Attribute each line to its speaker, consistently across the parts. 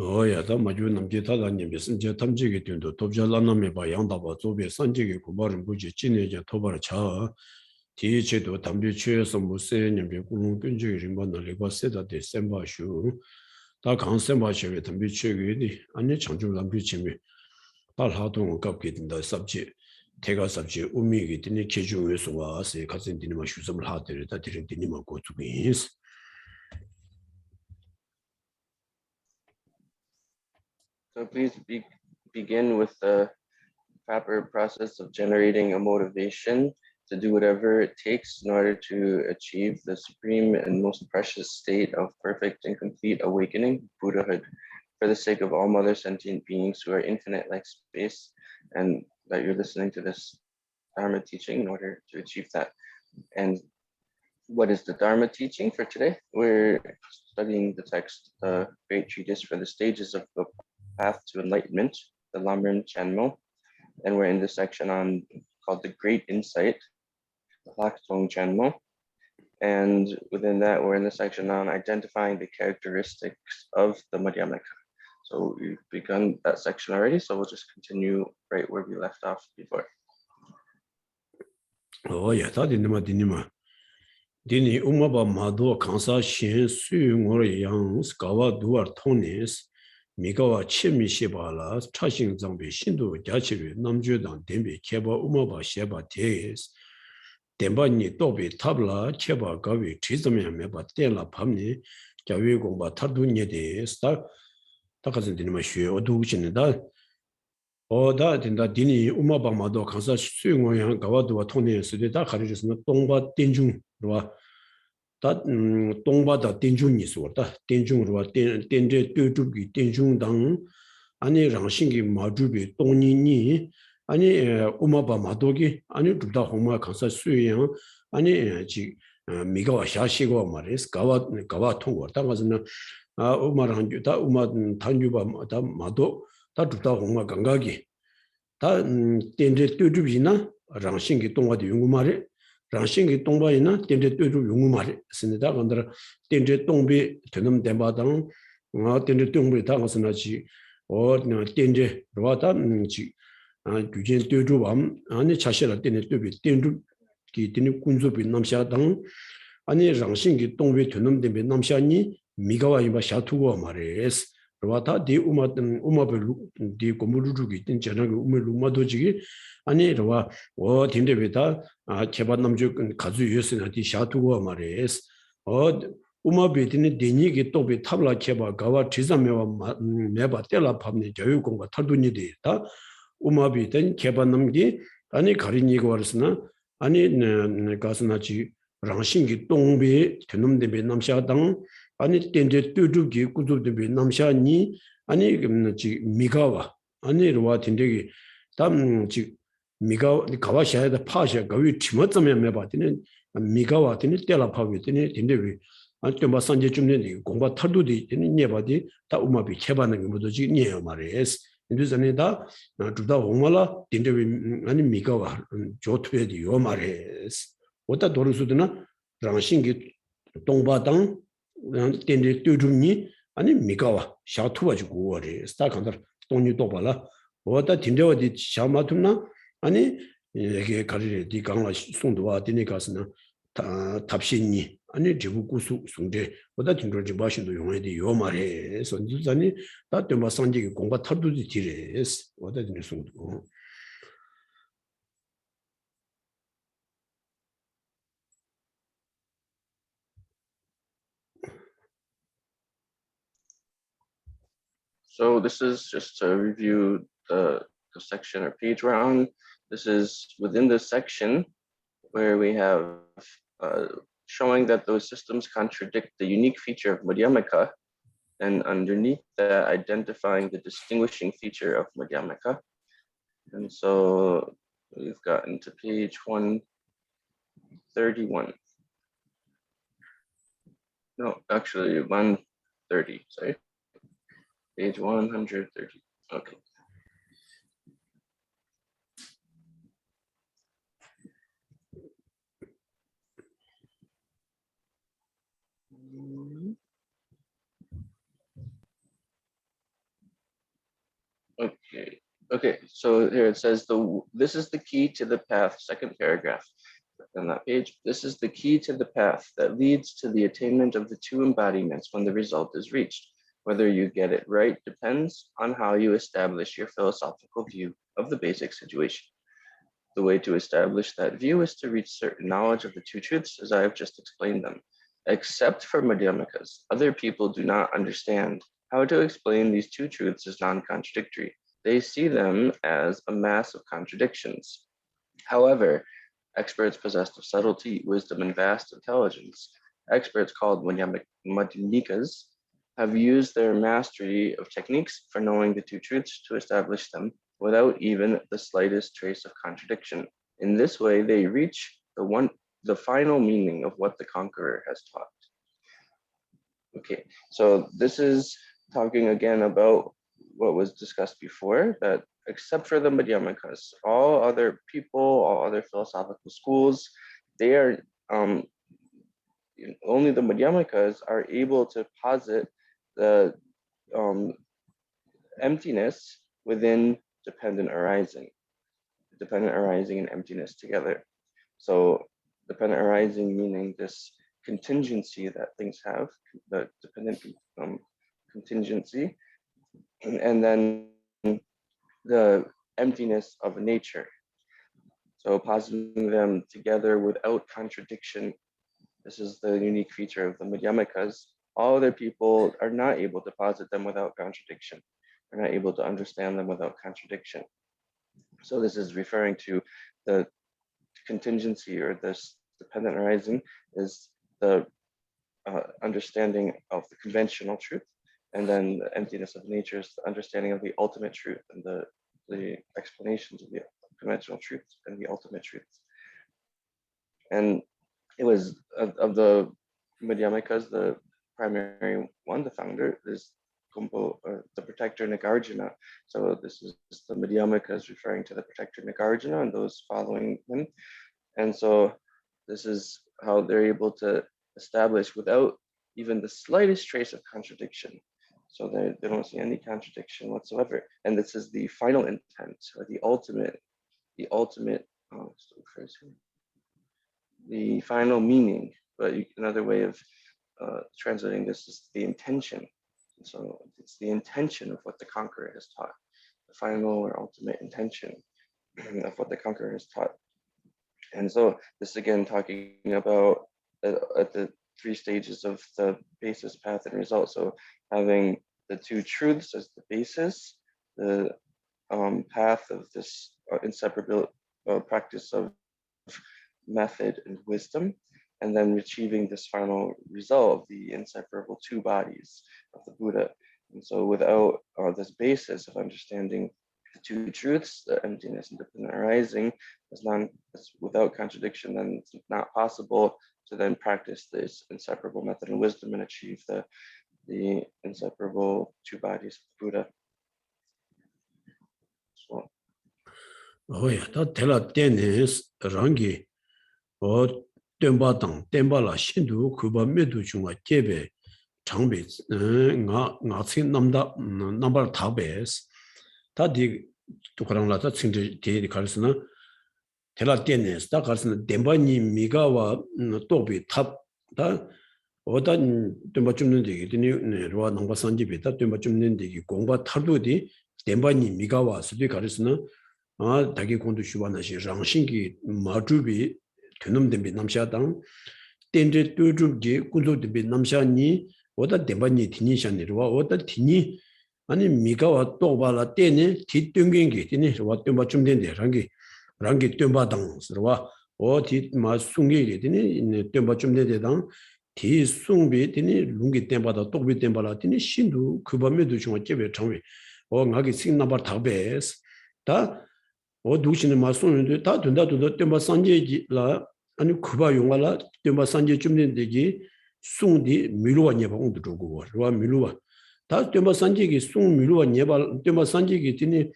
Speaker 1: 어야 다 마주 남게 타다님 비슷제 탐지기 된도 돕잘라남에 봐 양다바 조베 산지기 고발은 부지 진내제 토바를 차 디체도 담비 취해서 무세님 비구는 근적이 림반을 리바세다 데셈바슈 다 강셈바슈에 담비 취해기 아니 창조 담비 취미 발하동 갑게 된다 섭지 대가 섭지 우미기 되니 기준에서 와서 가진 되는 슈섬을 하더라 다 드린 되는 거 고투기
Speaker 2: So please begin with the proper process of generating a motivation to do whatever it takes in order to achieve the supreme and most precious state of perfect and complete awakening, Buddhahood, for the sake of all mother sentient beings who are infinite like space, and that you're listening to this Dharma teaching in order to achieve that. And what is the Dharma teaching for today? We're studying the text, the great treatise for the stages of the path to enlightenment, the Lamrim Chenmo, and we're in the section on called the Great Insight, Chenmo, and within that we're in the section on identifying the characteristics of the Madhyamaka. So we've begun that section already, so we'll just continue right where we left off before.
Speaker 1: Oh yeah, that didn't Dini umaba mado kansa shen su ngor yang skawa duar tones migawa chemi shebala chashing zangbe shindu jachibe namju dang dembe keba umaba sheba tes demba ni dobe tabla keba gawi chizame meba tenla pamni jawi gongba tardu nye de sta takazin dini ma shue odu uchine da oda dinda dini umaba mado kansa su ngor yang gawa duar tones de da kharijisna tongba tenjung ro 다 동바다 땡중이 소다 땡중으로 땡제 뚜뚜기 땡중당 아니 랑신기 마주비 동니니 아니 우마바 마도기 아니 두다 홍마 간사 수양 아니 지 미가와 샤시고 말레스 가와 통고 당가서는 아 우마랑 다 우마 단유바 다 마도 다 두다 홍마 강가기 다 땡제 뚜뚜비나 랑신기 동바도 연구 말에 랑싱기 동바이나 덴데 뚜루 용무 말이 있습니다. 근데 덴데 동비 되는 데마당 덴데 동비 당선하지 덴데 로다 지 규진 뚜루밤 아니 차시라 덴데 뚜비 덴두 기 덴이 군조비 남샤당 아니 랑싱기 동비 되는 데비 남샤니 미가와 이바 샤투고 말이스 로다 디 우마벨 디 고무루루기 된 전하고 우메루마도지기 아니 로와 딘데베다 개발 남주 가주 유스나디 샤투고 말레스 우마베디니 데니기 또비 탑라 개발 가와 지자메와 메바 텔라 팝니 교육공과 탈두니데다 우마비된 개발 남기 아니 가리니고 war스나 아니 가스나지 랑싱기 동비 되놈데베 남샤당 아니 덴데 뚜두기 꾸두데베 남샤니 아니 지 미가와 아니 로와 딘데기 담지 미가 가와샤에다 파샤 가위 치마점에 매바드는 미가와 되는 때라 파비드니 딘데비 안토마 산제 좀네 공바 탈도디 되는 예바디 다 우마비 개발하는 게 뭐지 니에요 말이에스 인도전에다 두다 홍말라 딘데비 아니 미가와 조트베디 요 말이에스 오다 도르수드나 랑싱기 동바당 딘데 뚜둠니 아니 미가와 샤투바지고 워리 스타칸다 돈이 도발라 오다 딘데와디 샤마투나 아니 이게 가리레 디 강라 송도와 디니 가스나 탑신니 아니 지부구수 송데 보다 진로지 마신도 용해디 요 말해 선주자니 다때마 상지기 공바 탈도지 디레스 보다 진로 송도
Speaker 2: So this is just to review the section or page we're on. This is within the section where we have showing that those systems contradict the unique feature of Madhyamaka, and underneath that, identifying the distinguishing feature of Madhyamaka. And so we've gotten to page 131. No, actually 130, sorry. Page 130, okay. Okay, so here it says this is the key to the path, second paragraph on that page. This is the key to the path that leads to the attainment of the two embodiments when the result is reached. Whether you get it right depends on how you establish your philosophical view of the basic situation. The way to establish that view is to reach certain knowledge of the two truths as I have just explained them. Except for Madhyamikas, other people do not understand how to explain these two truths as non-contradictory. They see them as a mass of contradictions. However, experts possessed of subtlety, wisdom, and vast intelligence, experts called Madhyamikas, have used their mastery of techniques for knowing the two truths to establish them without even the slightest trace of contradiction. In this way, they reach the final meaning of what the conqueror has taught. Okay, so this is talking again about what was discussed before, that except for the Madhyamikas, all other people, all other philosophical schools, they are only the Madhyamikas are able to posit the emptiness within dependent arising and emptiness together. So dependent arising meaning this contingency that things have, the dependent contingency, and then the emptiness of nature. So positing them together without contradiction. This is the unique feature of the Madhyamikas. All other people are not able to posit them without contradiction. They're not able to understand them without contradiction. So this is referring to the contingency, or this dependent arising is the understanding of the conventional truth, and then the emptiness of nature is the understanding of the ultimate truth and the explanations of the conventional truth and the ultimate truth. And it was of the Madhyamikas, the primary one, the founder, is the protector Nagarjuna. So this is the Madhyamikas referring to the protector Nagarjuna and those following him. And so this is how they're able to establish without even the slightest trace of contradiction. So they don't see any contradiction whatsoever. And this is the final intent, or the final meaning. But another way of translating this is the intention. So it's the intention of what the conqueror has taught, the final or ultimate intention of what the conqueror has taught. And so this again talking about at the three stages of the basis, path, and result. So having the two truths as the basis, the path of this inseparable practice of method and wisdom, and then achieving this final result of the inseparable two bodies of the Buddha. And so without this basis of understanding the two truths, the emptiness and dependent arising, is without contradiction, then it's not possible to then practice this inseparable method and wisdom and achieve the inseparable two bodies of the Buddha. So.
Speaker 1: Oh yeah, that tell a tennis rangi or temba la shindu kuba medu chunga kebe changbe nga tsin nambar tabes ta di tukarang la ta tsingde di karsana tela tennis ta karsana demba ni migawa tobi tab ta oda temba chumnen de ni ro nangba sanjibe ta temba chumnen de gongba tardu di demba ni migawa sudi karsana 다기 공도 주반하시 장신기 마주비 되놈dem비 남샤당 땡제 뚜줍지 군도dem비 남샤니 오다 데바니 티니샤니와 오다 티니 아니 미가와 또발라 때네 뒤뚱겐게 티니 와 뜸바 좀 된데 랑기 뜸바당스와 어디 마숭게게 티니 뜸바 좀 된데당 디 숭비 티니 룽기 뜸바다 똑비 뜸바라 티니 신도 그 밤에도 좀 어째베 정위 나기 싱나바 다베스 다 누구시는 말씀인데 다 된다 때마 산제지라 아니 그바 용화라 때마 산제 좀 된데기 숭디 미루와 예방도 주고 와 미루와 다 때마 산제기 숭 미루와 예발 때마 산제기 되니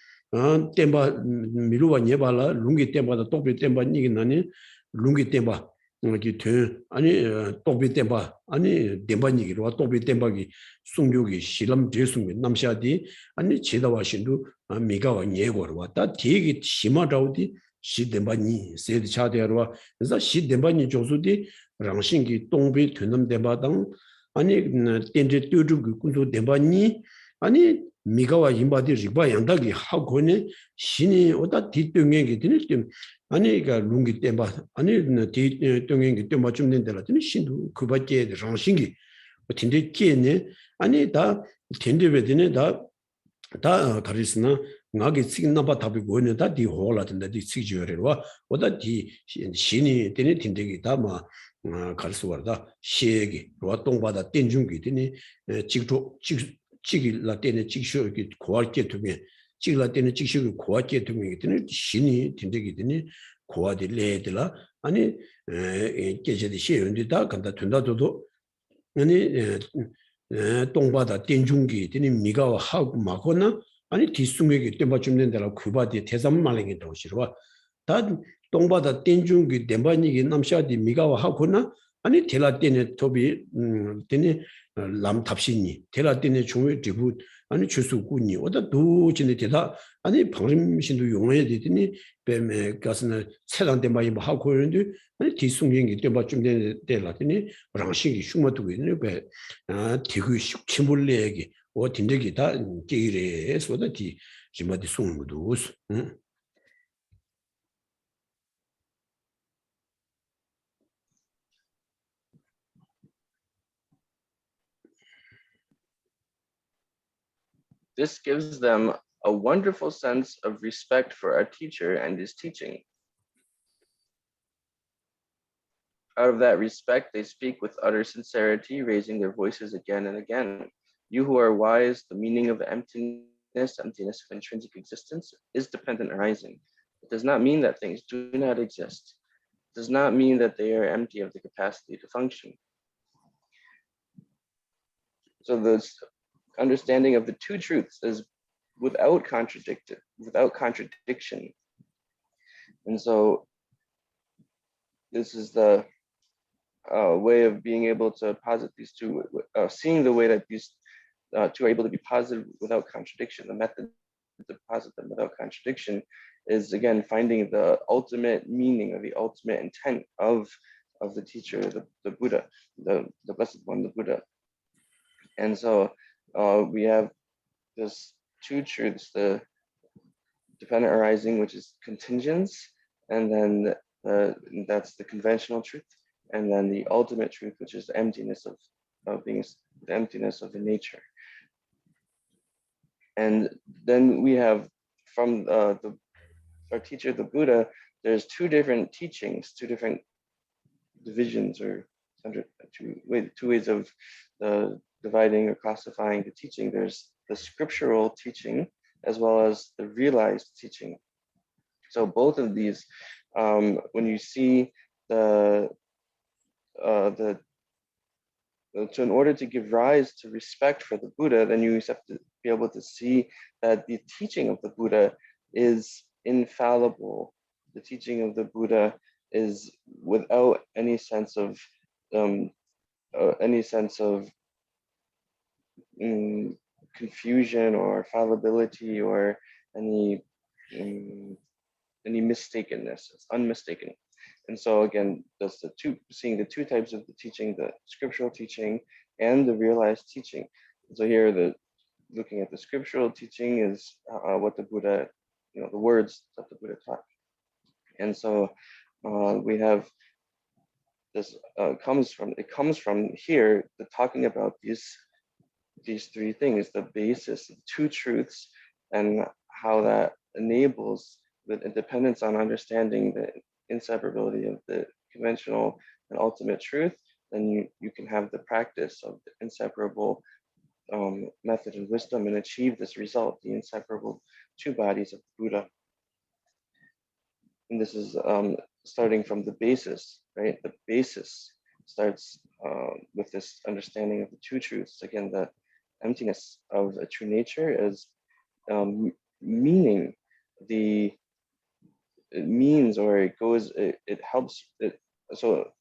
Speaker 1: 때마 미루와 예발라 룽기 때마다 똑비 때마 이게 나니 룽기 때마 아니 또비 템바 아니 템바니기로 또비 템바기 숭교기 실람 제숭이 남샤디 아니 제다와신도 미가와 예고로 왔다 되게 심하다우디 시덴바니 세드 차대로 그래서 시덴바니 조수디 랑신기 동비 되는 데마당 아니 텐제 뚜주기 군도 덴바니 아니 미가와 임바디 리바 양다기 하고네 신이 오다 뒷동행이 되는 아니 그 룽기 땜바 아니 디 동행이 때 맞춤 된다라더니 신도 그 밖에 정신기 텐데 끼네 아니 다 텐데 베드네 다 가리스나 나게 찍나봐 답이 뭐냐 다디 호라던데 디 찍지여래와 오다 디 신이 되는 텐데기 다마 갈수와다 시에기 와 동바다 땡중기 되니 직조 직일라 때는 직쇼기 고할게 되면 찍라 때는 직쇼기 고할게 되면 되는 신이 텐데기 되니 고아디 레들라 아니 계제디 시연디다 간다 된다도 아니 동바다 땡중기 되니 미가 하고 막거나 아니 뒤숭에게 때 맞추는 데라 그바디 대삼 말랭이 도시로 다 동바다 땡중기 덴바니기 남샤디 미가 하고나 아니 텔라 때네 토비 되니 람탑신이 텔라 때네 중에 디부 아니 주수군이 어다 도진의 대다 아니 방심신도 용해야 되더니 뱀에 가서는 세단대 많이 뭐 하고 그러는데 아니 뒤숭행이 때 맞춤 되라더니 랑식이 흉마도 있는 배아 디그 침불내기 어 딘데기 다 게이래 소다 디 지마디 숭무도
Speaker 2: This gives them a wonderful sense of respect for our teacher and his teaching. Out of that respect, they speak with utter sincerity, raising their voices again and again. You who are wise, the meaning of emptiness of intrinsic existence is dependent arising. It does not mean that things do not exist. It does not mean that they are empty of the capacity to function. So this understanding of the two truths is without contradiction. And so this is the way of being able to posit these two, seeing the way that these two are able to be posited without contradiction. The method to posit them without contradiction is, again, finding the ultimate meaning or the ultimate intent of the teacher, the Buddha, the Blessed One, the Buddha. And so we have this two truths, the dependent arising, which is contingence, and then that's the conventional truth, and then the ultimate truth, which is the emptiness of being, the emptiness of the nature. And then we have from our teacher, the Buddha, there's two different teachings, two different divisions, or two ways of dividing or classifying the teaching. There's the scriptural teaching as well as the realized teaching. So both of these, when you see so in order to give rise to respect for the Buddha, then you have to be able to see that the teaching of the Buddha is infallible. The teaching of the Buddha is without any sense of confusion or fallibility or any mistakenness. It's unmistaken. And so again, that's seeing the two types of the teaching, the scriptural teaching and the realized teaching. So here, looking at the scriptural teaching is what the Buddha, the words that the Buddha taught. And so we have this comes from here, the talking about these three things, the basis, the two truths, and how that enables the dependence on understanding the inseparability of the conventional and ultimate truth. Then you can have the practice of the inseparable method and wisdom and achieve this result, the inseparable two bodies of the Buddha. And this is starting from the basis, right? The basis starts with this understanding of the two truths. Again, the emptiness of a true nature is meaning. It means, or it goes, it helps it. So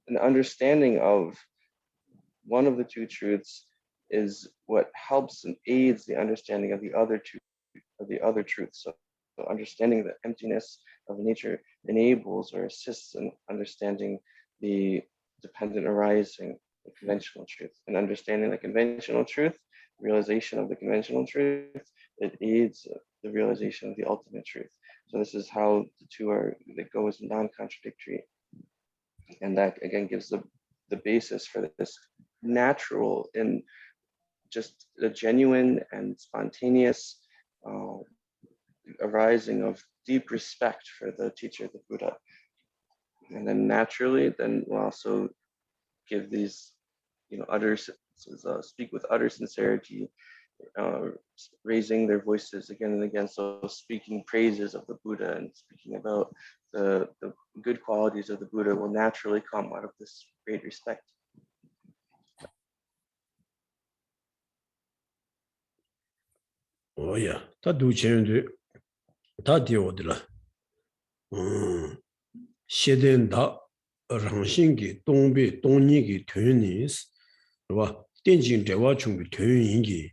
Speaker 2: an understanding of one of the two truths is what helps and aids the understanding of the other truths. So understanding the emptiness of nature enables or assists in understanding the dependent arising, the conventional truth. And understanding the conventional truth, realization of the conventional truth, it aids the realization of the ultimate truth. So this is how the two are, that goes non-contradictory. And that again gives the basis for this natural and just a genuine and spontaneous arising of deep respect for the teacher, the Buddha. And then naturally, then we'll also give these, speak with utter sincerity, raising their voices again and again. So speaking praises of the Buddha and speaking about the good qualities of the Buddha will naturally come out of this great respect.
Speaker 1: Oh yeah, that do change. That deal with la. Sheden da rangshingi dongbi dongnigi tunis, right? Tenjin dewa chungbi tuningi,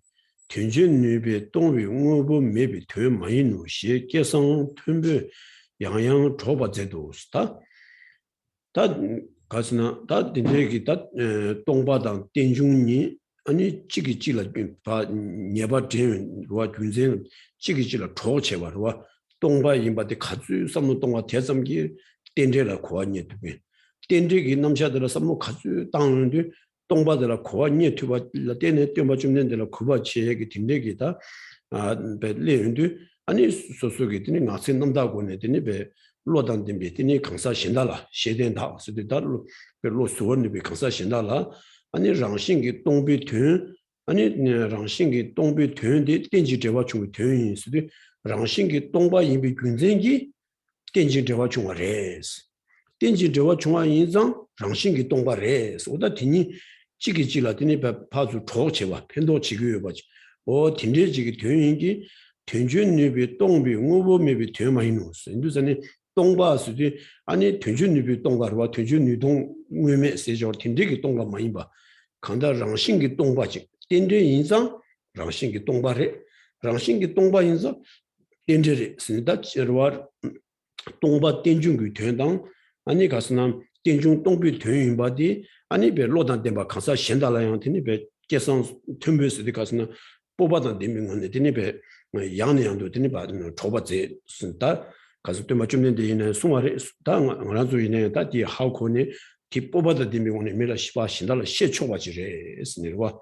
Speaker 1: tenjin nubi dongbi ngobo mebi tun mayinu xie gesang tunbi yangyang choba zedos ta. Ta kasna ta dindegi ta dongba dang tenjungni 아니 지기지라 바 네바 된 로아 군zen 지기지라 초체바 로아 동바 임바데 가주 삼노 동바 대섬기 덴제라 고안이 되게 덴제기 남샤들 삼노 가주 땅는데 동바들라 고안이 투바 덴네 똠바 좀는데라 고바치 얘기 딘데기다 아 베레인데 아니 소소기 드니 나세 남다고네 드니 베 로단 덴베 드니 강사 신달라 셰덴다 스디달로 베로 소원이 베 강사 신달라 아니 랑싱기 동비 튼 아니 랑싱기 동비 튼디 덴지 대화 중 튼인스디 랑싱기 동바 임비 군zen기 덴지 대화 중아레스 덴지 대화 중아 인상 랑싱기 동바레스 오다 디니 지기지라 디니 파주 초체와 펜도 지기여 봐지 오 딘제지기 튼인기 튼준니비 동비 우보미비 튼마이노스 인도전에 동바스디 아니 튼준니비 동가르와 튼준니 동 의메 세저 딘제기 동가 많이 봐 강다 랑싱기 동바지 덴제 인상 랑싱기 동바레 랑싱기 동바 인상 덴제리 스니다 저와 동바 덴중기 된당 아니 가스남 덴중 동비 된바디 아니 베 로단 덴바 강사 신달라양티니 베 계산 템베스디 가스나 뽑아다 데밍은데 디니 베 양내양도 디니 바는 초바제 쓴다 가서 또 맞춤된데 이네 송아리 당 안라주이네 다디 하코니 기 뽑아다 데밍은에 메라 시바 신달라 시초바지레 스니와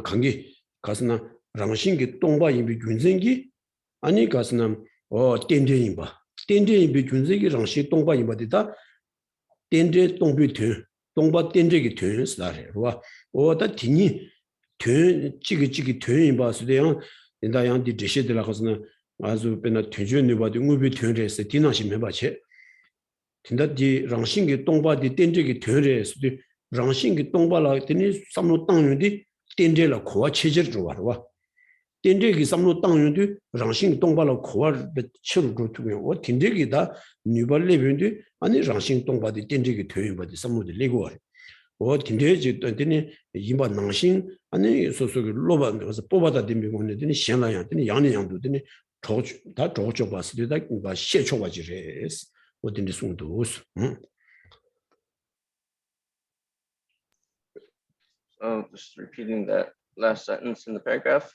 Speaker 1: 강기 가스나 랑싱기 동바 임비 군생기 아니 가스나 덴데임바 덴데임비 군생기 랑시 동바 임바디다 덴데 동비 되 동바 덴데기 되스라레 와 오다 디니 되 지기 되임바스데요 인다양디 제시들라 가스나 아주 베나 퇴준니바디 우비 퇴레스 디나시 메바체 딘다디 랑싱기 동바디 덴데기 퇴레스 랑싱기 동바라 데니 삼로 땅윤디 덴데라 코와 체제를 줘와 덴데기 삼로 땅윤디 랑싱기 동바라 코와 치를 줘두면 와 덴데기다 뉴발레빈디 아니 랑싱기 동바디 덴데기 퇴임바디 삼로디 레고와 오 딘데지 던데니 이마 낭신 아니 소소기 로반 그래서 뽑아다 딘비고네 데니 현라야 데니 양내양도 데니 다 조조 봤을 때 바 시초가지레스 어딘데 송도스
Speaker 2: Just repeating that last sentence in the paragraph.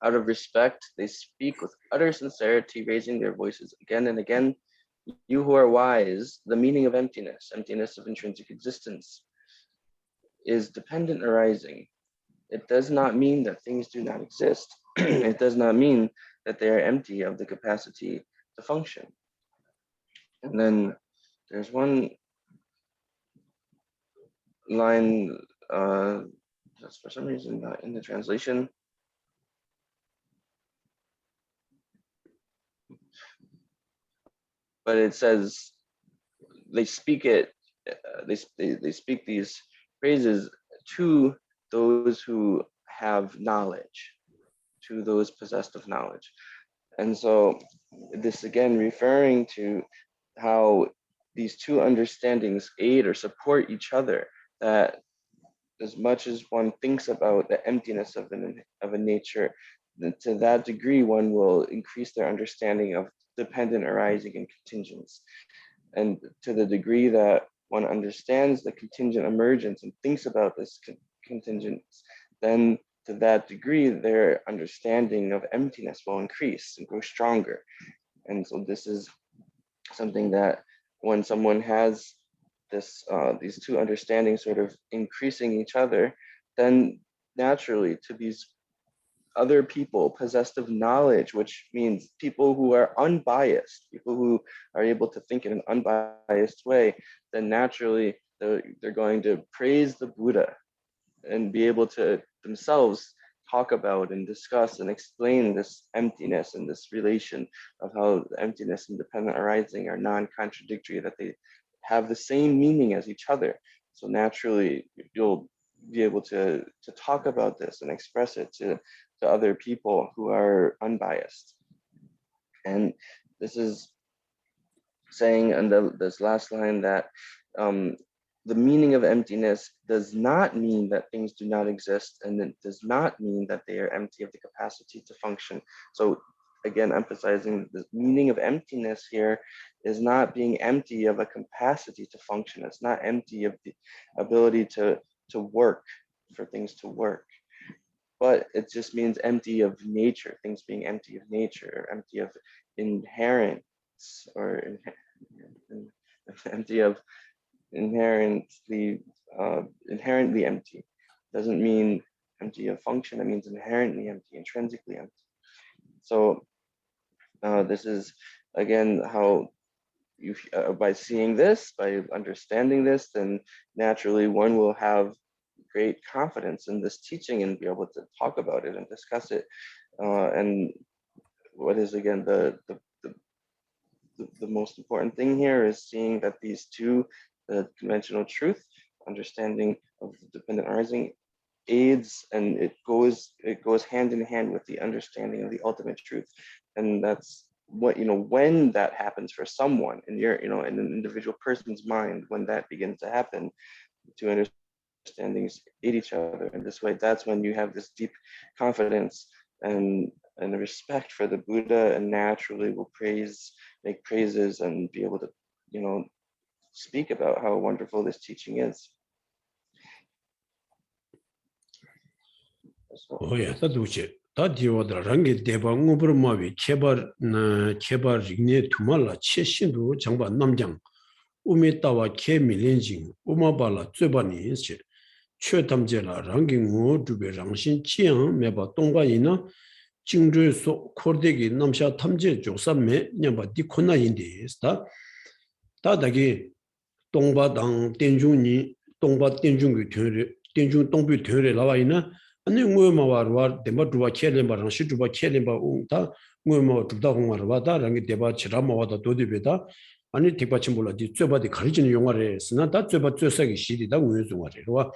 Speaker 2: Out of respect, they speak with utter sincerity, raising their voices again and again. You who are wise, the meaning of emptiness, emptiness of intrinsic existence, is dependent arising. It does not mean that things do not exist. It does not mean that they are empty of the capacity to function. And then there's one line that's for some reason not in the translation. But it says they speak it. They speak these phrases to those who have knowledge, to those possessed of knowledge. And so this again referring to how these two understandings aid or support each other, that as much as one thinks about the emptiness of a nature, to that degree, one will increase their understanding of dependent arising and contingents. And to the degree that one understands the contingent emergence and thinks about this contingents, then to that degree, their understanding of emptiness will increase and grow stronger. And so this is something that when someone has this these two understandings sort of increasing each other, then naturally to these other people possessed of knowledge, which means people who are unbiased, people who are able to think in an unbiased way, then naturally they're going to praise the Buddha and be able to themselves talk about and discuss and explain this emptiness and this relation of how the emptiness and dependent arising are non-contradictory, that they have the same meaning as each other. So naturally, you'll be able to talk about this and express it to other people who are unbiased. And this is saying in this last line that the meaning of emptiness does not mean that things do not exist, and it does not mean that they are empty of the capacity to function. So again, emphasizing the meaning of emptiness here is not being empty of a capacity to function. It's not empty of the ability to work, for things to work. But it just means empty of nature, things being empty of nature, or empty of inherence, or empty of inherently empty. Doesn't mean empty of function, it means inherently empty, intrinsically empty. So this is again how you by seeing this, by understanding this, then naturally one will have great confidence in this teaching and be able to talk about it and discuss it. And what is again the most important thing here is seeing that these two, the conventional truth, understanding of the dependent arising, aids, and it goes hand in hand with the understanding of the ultimate truth. And that's what, when that happens for someone in your, in an individual person's mind, when that begins to happen, two understandings aid each other in this way, that's when you have this deep confidence and respect for the Buddha, and naturally will make praises and be able to, speak about how wonderful this teaching is.
Speaker 1: Oh yeah, that's okay. That you are the rangi deba ngubur mawi kebar rigne tumala che shindu jangba namjang umetawa ke milenjing umabala tsubani che che tamjela rangi ngo dube rangshin chiang meba tongba ina jingzhui so kordegi namsha tamje josamme nyamba dikona indi sta ta dagi tongba dang tenjungni tongba tenjunggu työre tenjung tongbu työre lawa ina 아니 뭐마 와르와 데마 두바 켈렘바랑 시두바 켈렘바 우다 뭐마 두다 공마르와다 랑게 데바 치라마와다 도디베다 아니 디바침 몰라디 쯧바디 가리지는 용아래 쓰나 다 쯧바 쯧사기 시디다 우유종아래와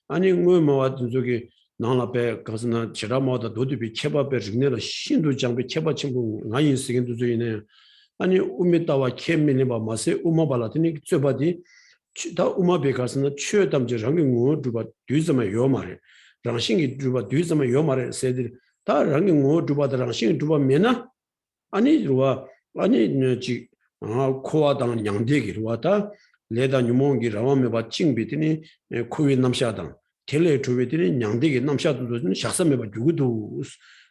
Speaker 1: 아니 뭐마 저기 나라베 가스나 치라마와다 도디비 케바베 르네라 신도 장베 케바침부 나인 쓰긴도 저이네 아니 우메타와 케미네바 마세 우마발라드니 쯧바디 다 우마베 가스나 쯧담제 랑게 뭐 두바 뒤즈마 요마래 랑싱이 두바 뒤즈마 요마레 세들 다 랑이 뭐 두바다 랑싱이 두바 메나 아니 루와 아니 지 코와당 양대기 루와다 레다 뉴몽기 라와메바 칭비드니 코위 남샤당 텔레 두베드니 양대기 남샤도도 샥사메바 두구도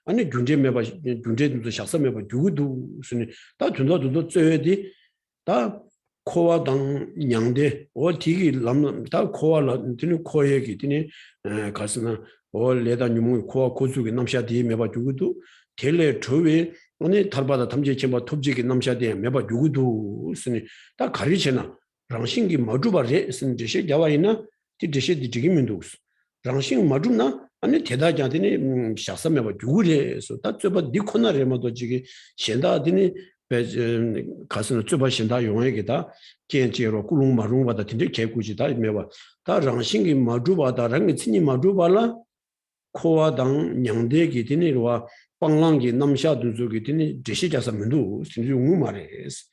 Speaker 1: 아니 군제메바 군제도 샥사메바 두구도 스니 다 준다도도 쯧에디 다 코와당 양대 어디기 람 다 코와라 드니 코에기 드니 가스나 레다 뉴몽 코와 고수기 남샤디 메바 두구도 텔레 조웨 오늘 달바다 탐제 쳔바 톱지기 남샤디 메바 두구도 스니 다 가리체나 랑싱기 마주바레 스니 제시 야와이나 디제시 디기민도 랑싱 마주나 아니 대다자드니 샤사 메바 두구레서 다 쯧바 니코나레마도 지기 셴다드니 가스는 쭈바신다 용에게다 겐제로 꿀웅마룽바다 딘데 개구지다 메와 다 랑싱기 마주바다 랑이 친이 마주발라 코와당 냥대기 디니로와 빵랑기 남샤두족이 디니 제시자사면도 신중우 말레스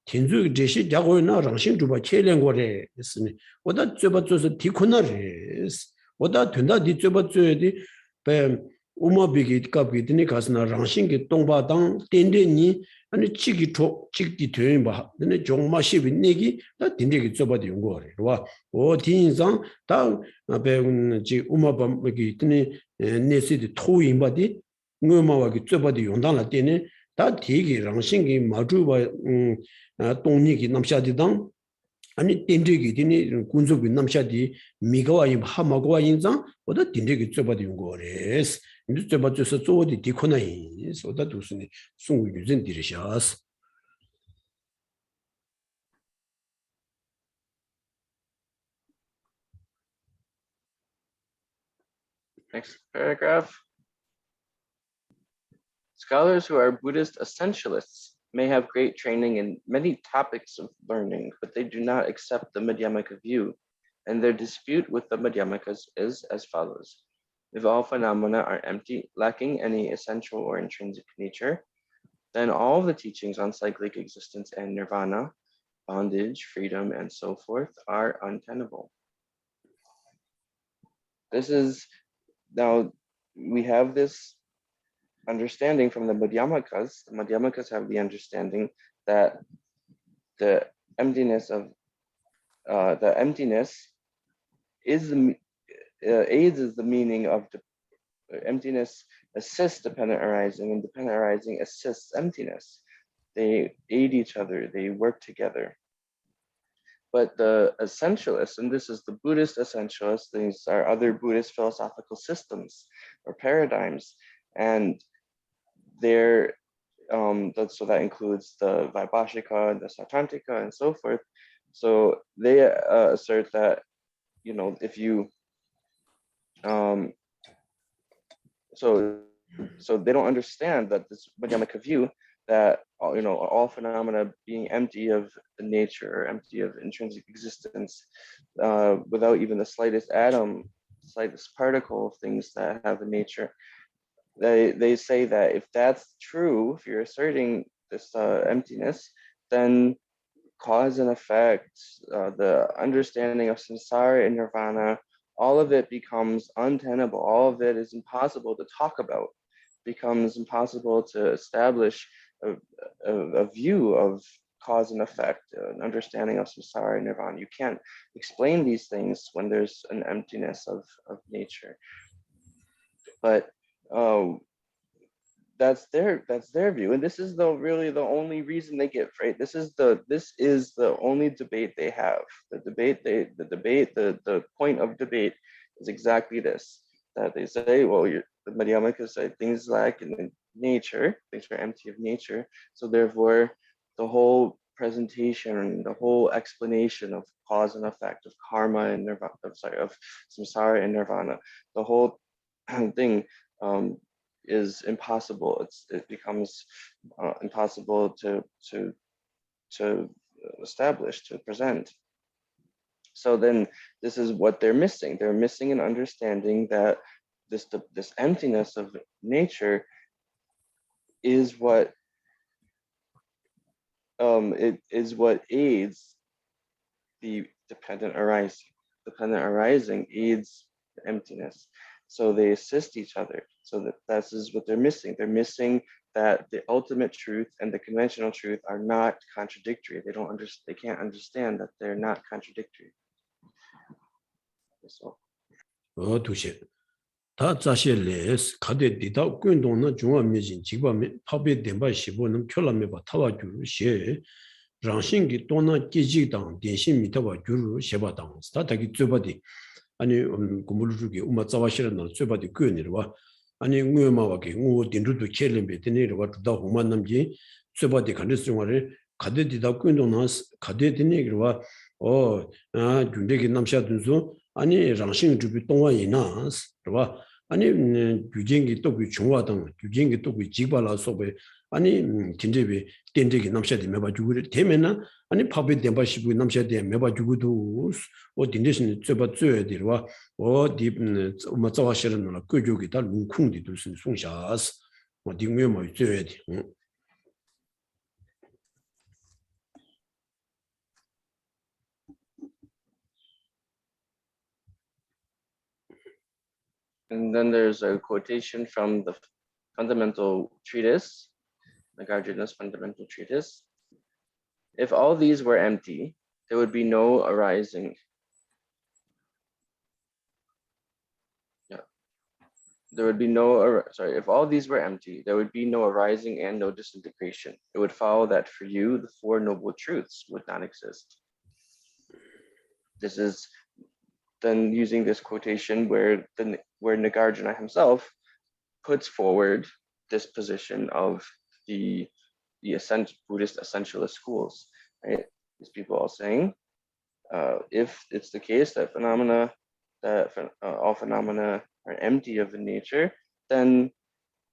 Speaker 1: 텐주 제시 자고나 랑신 주바 켈랭고레 했으니 오다 쯧바쯧서 디코나레스 오다 된다 디쯧바쯧디 배 우마비기 갑기드니 가스나 랑신기 동바당 땡데니 아니 치기 되는 바 근데 종마시비 내기 다 딘데기 쯧바디 용거래 와오 디인상 다 배운 지 우마밤기 드니 네시디 토인바디 응마와기 쯧바디 용당라 때네 다 되게 랑신기 마주바 동니기 남샤디당 아니 딘데기 디니 군족이 남샤디 미가와이 하마고와 인상 보다 딘데기 쯧바디 용거래스 근데 쯧바쯧서 쪼디 디코나이 소다 두스니 숭구 유전 디르샤스
Speaker 2: Next paragraph. Scholars who are Buddhist essentialists may have great training in many topics of learning, but they do not accept the Madhyamaka view, and their dispute with the Madhyamakas is as follows. If all phenomena are empty, lacking any essential or intrinsic nature, then all the teachings on cyclic existence and nirvana, bondage, freedom, and so forth are untenable. This is, now we have this understanding from the Madhyamakas. The Madhyamakas have the understanding that the emptiness is aids is the meaning of the emptiness assists dependent arising, and dependent arising assists emptiness. They aid each other, they work together. But the essentialists, and this is the Buddhist essentialists, these are other Buddhist philosophical systems or paradigms, and they're so that includes the Vaibhashika, the Sautrantika, and so forth. So they assert that, you know, if you so they don't understand that this Madhyamaka view that, you know, all phenomena being empty of nature or empty of intrinsic existence, without even the slightest atom, slightest particle of things that have a nature. They say that if that's true, if you're asserting this emptiness, then cause and effect, the understanding of samsara and nirvana, all of it becomes untenable. All of it is impossible to talk about, becomes impossible to establish a view of cause and effect, an understanding of samsara and nirvana. You can't explain these things when there's an emptiness of nature. But that's their view, and this is really the only reason they give, right? This is the only debate they have. The point of debate is exactly this: that they say, well, the Madhyamakas say things lack in nature, things are empty of nature, so therefore the whole presentation, the whole explanation of cause and effect, of karma and nirvana, of samsara and nirvana, the whole thing is impossible. It becomes impossible to establish, to present. So then this is what they're missing. They're missing an understanding that this emptiness of nature is what it is what aids the dependent arising. Dependent arising aids the emptiness. So they assist each other. So that is what they're missing. They're missing that the ultimate truth and the conventional truth are not contradictory. They can't understand that they're not contradictory. So.
Speaker 1: 다 자실레스 가데 디다 군동나 중앙미진 지바메 파베 덴바 시보는 쿄라메바 타와주 시 랑싱기 또나 기지당 대신 미타와 주루 셰바당 스타타기 쯔바디 아니 고물주기 우마 자와시라나 쯔바디 끄니르와 아니 응외마와기 우 딘루도 켈렘베 데네르와 두다 호만 남지 쯔바디 간데스용아레 가데 디다 군동나 가데 데네르와 준데기 남샤든소 아니 랑싱 주비 동화이나스 그러와 아니 규정이 또 그 중화당 규정이 또 그 지발라서베 아니 진제비 덴데기 남샤디 메바 주고 되면은 아니 파베 덴바시부 남샤디 메바 주고도 딘데신 쯔바 쯔에디와 디 마자와시르나 끄조기 달 뭉쿵디 두신 송샤스 딩메모 쯔에디
Speaker 2: And then there's a quotation from the fundamental treatise, Nagarjuna's fundamental treatise. If all these were empty, there would be no arising. There would be no, sorry, if all these were empty, there would be no arising and no disintegration. It would follow that for you, the Four Noble Truths would not exist. This is then using this quotation where Nagarjuna himself puts forward this position of the Buddhist essentialist schools. Right? These people are saying, if it's the case that all phenomena are empty of nature, then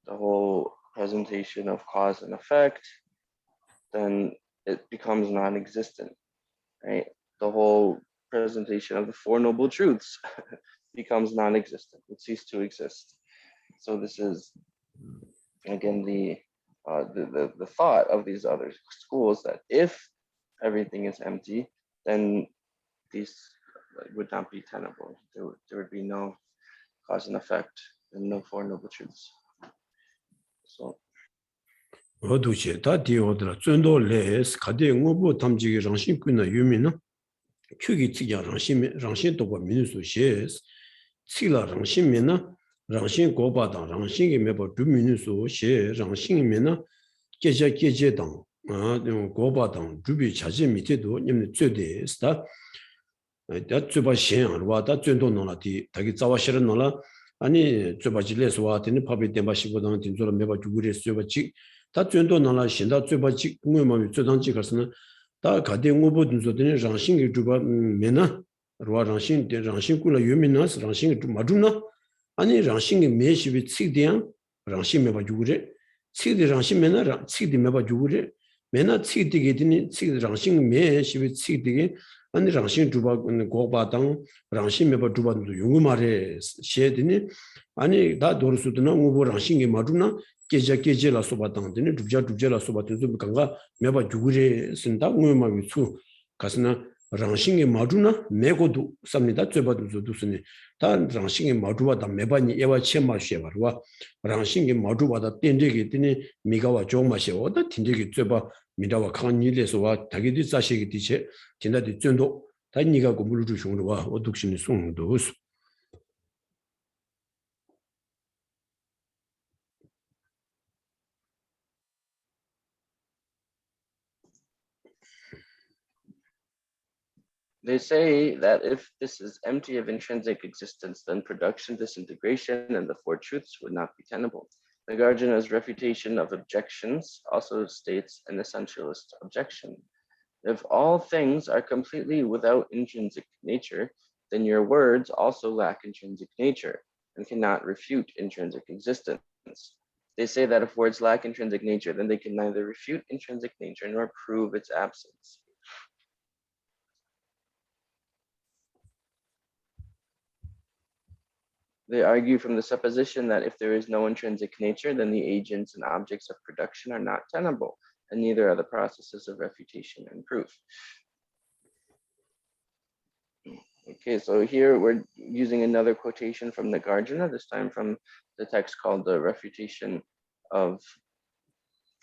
Speaker 2: the whole presentation of cause and effect, then it becomes non-existent, right? The whole presentation of the Four Noble Truths becomes non-existent. It ceases to exist. So this is, again, the thought of these other schools that if everything is empty, then these would not be tenable. There would be no cause and effect and no Four Noble Truths. So.
Speaker 1: 어두시 다 디오드라 쫀도 레스 가데 응오보 탐지기 장신 꾸나 유미나 큐기 찌야 장신 도고 민수 셰스 치라 장신메나 장신 고바다 장신이 메버 두 민수 셰 장신이메나 계제당 아 고바당 주비 자제 밑에도 님네 쯧데스다 다 쯧바 신와다 쫀도 놀라디 다기 자와시는 놀라 아니 쯧바지레스 와티니 파비 템바시보당 딘조라 메바 주구레스 쯧바지 다 전도 나라 신다 쯧바지 뭐뭐 쯧당지 가서는 다 가대 응보든 소드는 장신이 주바 메나 로아 장신 장신꾸라 유미나스 장신이 좀 맞주나 아니 장신이 메시비 찌디양 장신 메바 주구레 찌디 장신 메나 찌디 메바 주구레 메나 찌디게 되니 찌디 장신 메시비 찌디게 아니 장신 주바 고바당 장신 메바 주바도 용어 말에 셰드니 아니 다 도르수드나 응보 장신이 맞주나 계제라 소바당드네 두자라 소바든도 강가 매바 주구레 쓴다 응음마비 수 가스나 랑싱이 마주나 메고도 삽니다 쯧바도 두스니 다 랑싱이 마주바다 매바니 에와 쳔마셰바와 랑싱이 마주바다 땡데게 되니 미가와 조마셰오다 틴데게 쯧바 미다와 칸니레서와 다기디 자시게 디체 진다디 쯧도 다니가 고물루 주숑로와 어둑신이 송도스
Speaker 2: They say that if this is empty of intrinsic existence, then production, disintegration, and the Four Truths would not be tenable. Nagarjuna's refutation of objections also states an essentialist objection. If all things are completely without intrinsic nature, then your words also lack intrinsic nature and cannot refute intrinsic existence. They say that if words lack intrinsic nature, then they can neither refute intrinsic nature nor prove its absence. They argue from the supposition that if there is no intrinsic nature, then the agents and objects of production are not tenable, and neither are the processes of refutation and proof. Okay, so here we're using another quotation from Nagarjuna, this time from the text called the Refutation of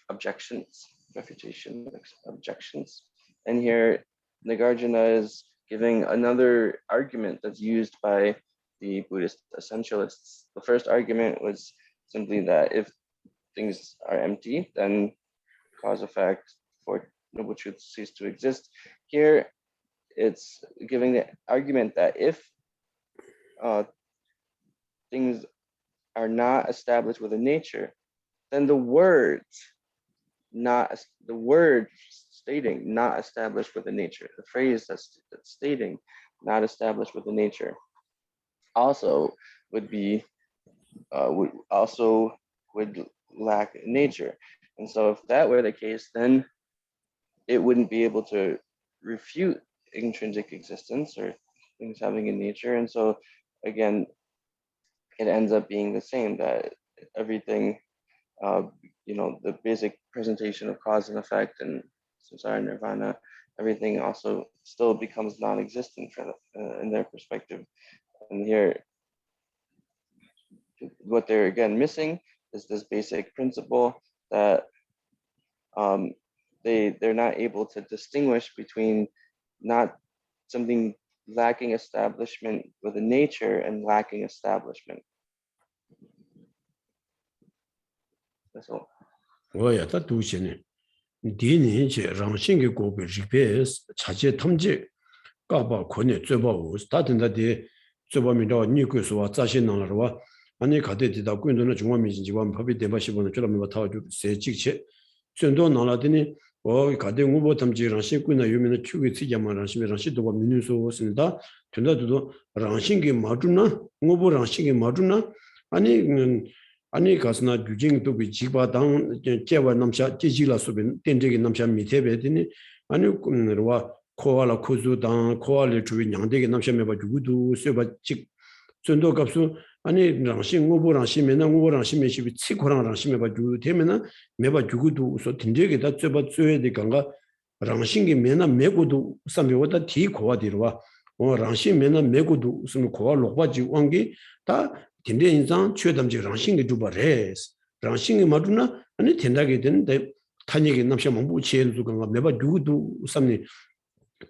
Speaker 2: Objections. Refutation of Objections. And here Nagarjuna is giving another argument that's used by the Buddhist essentialists. The first argument was simply that if things are empty, then cause effect for noble truths cease to exist. Here, it's giving the argument that if things are not established within nature, then the word stating not established within nature, the phrase that's stating not established within nature, also would lack nature. And so if that were the case, then it wouldn't be able to refute intrinsic existence or things having in nature. And so again, it ends up being the same, that everything, the basic presentation of cause and effect and samsara nirvana, everything also still becomes non-existent in their perspective. And here, what they're again missing is this basic principle that they're not able to distinguish between not something lacking establishment with a nature and lacking establishment. That's all.
Speaker 1: 뭐야, 다 두시네. 디니 제 랑싱게 고베 리베스 자체 탐지 까봐 권에 쯧바고 다든다디 쯧바미도 니고스와 자신나라와 아니 가데디다 군도는 중앙민진지원 법이 대바시보는 줄하면 타주 세직체 전도 나라더니 가데 후보 탐지 랑싱구나 유명한 추기 지자만 랑싱 랑싱도 민유소 쓴다 된다도 랑싱게 마주나 후보 랑싱게 마주나 아니 가스나 규징도 비지바당 제와 남샤 지지라 소빈 텐제기 남샤 미테베드니 아니 꿈르와 코알라 코즈당 코알리 주위 양대기 남샤 메바 주구도 세바 직 전도 값수 아니 랑싱 오보랑 시메나 오보랑 시메시 치코랑 랑싱 메바 주 되면은 메바 주구도 소 텐제기다 쯧바 쯧에 되간가 랑싱기 메나 메고도 삼베보다 디 코와디로와 랑싱 메나 메고도 무슨 코알 로바지 왕기 다 텐데 인상 최담지 랑싱게 주바레스 랑싱게 마두나 아니 텐다게 되는데 탄얘기 남샤 몽부 치엔주가 메바 주구도 삼니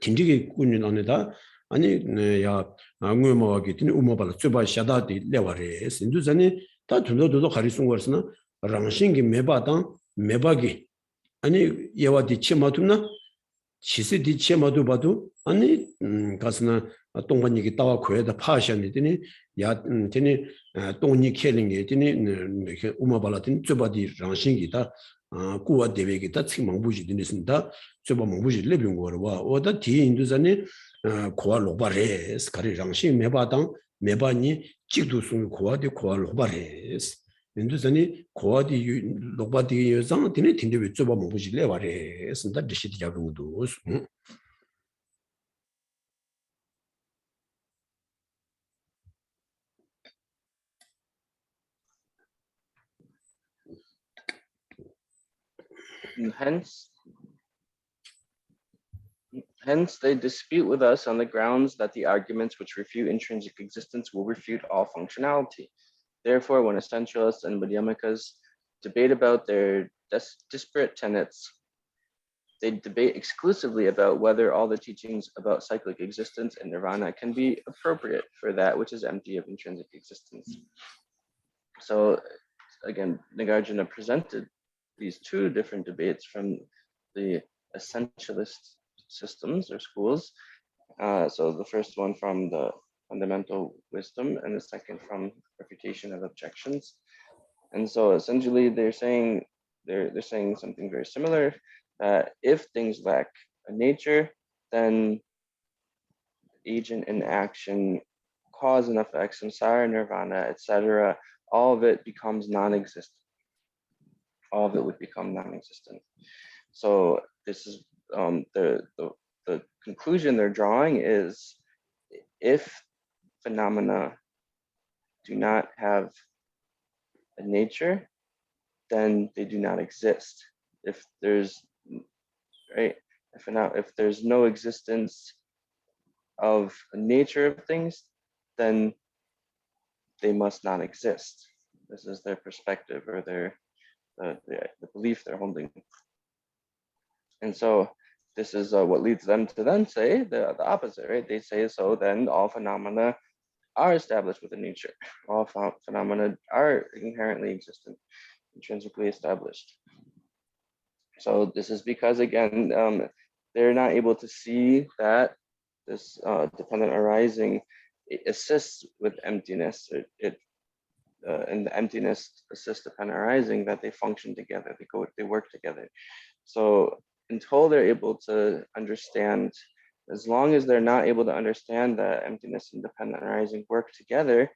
Speaker 1: 텐지게 꾸는 안에다 아니 야 angü마하게 되는 우마발 쯧바 샤다디 레와레스 인두자니 다 둘도도 가리송 거스나 랑싱게 메바당 메바기 아니 예와디 치마두나 시세디 치마두 봐도 아니 가스나 동반이기 따와 코에다 파샤니더니 야 되니 동니 켈링게 되니 우마발라든 쯧바디 랑싱기다 꾸와 데베기다 치망부지 되는다 쯧바 망부지 레병 거와 오다 디 인두자니 코아 로바레스 가리 랑싱 메바당 메바니 찍두스 코아디 코아 로바레스 인두자니 코아디 로바디 여상 되니 틴데 쯧바 망부지 레와레스 다 디시디 자루도
Speaker 2: Hence, they dispute with us on the grounds that the arguments which refute intrinsic existence will refute all functionality. Therefore, when essentialists and Madhyamikas debate about their disparate tenets, they debate exclusively about whether all the teachings about cyclic existence and nirvana can be appropriate for that which is empty of intrinsic existence. So again, Nagarjuna presented these two different debates from the essentialist systems or schools. So the first one from the fundamental wisdom and the second from refutation of objections. And so essentially they're saying something very similar, that if things lack a nature, then agent and action, cause and effect, samsara, nirvana, etc., all of it becomes non-existent. All of it would become non-existent. So this is the conclusion they're drawing is, if phenomena do not have a nature, then they do not exist. If there's no existence of a nature of things, then they must not exist. This is their perspective, or the belief they're holding. And so this is what leads them to then say the opposite, right? They say, so then all phenomena are established with a nature. All phenomena are inherently existent, intrinsically established. So this is because, again, they're not able to see that this dependent arising assists with emptiness. And the emptiness assists dependent arising, that they function together, they work together. So until they're able to understand, as long as they're not able to understand that emptiness and dependent arising work together,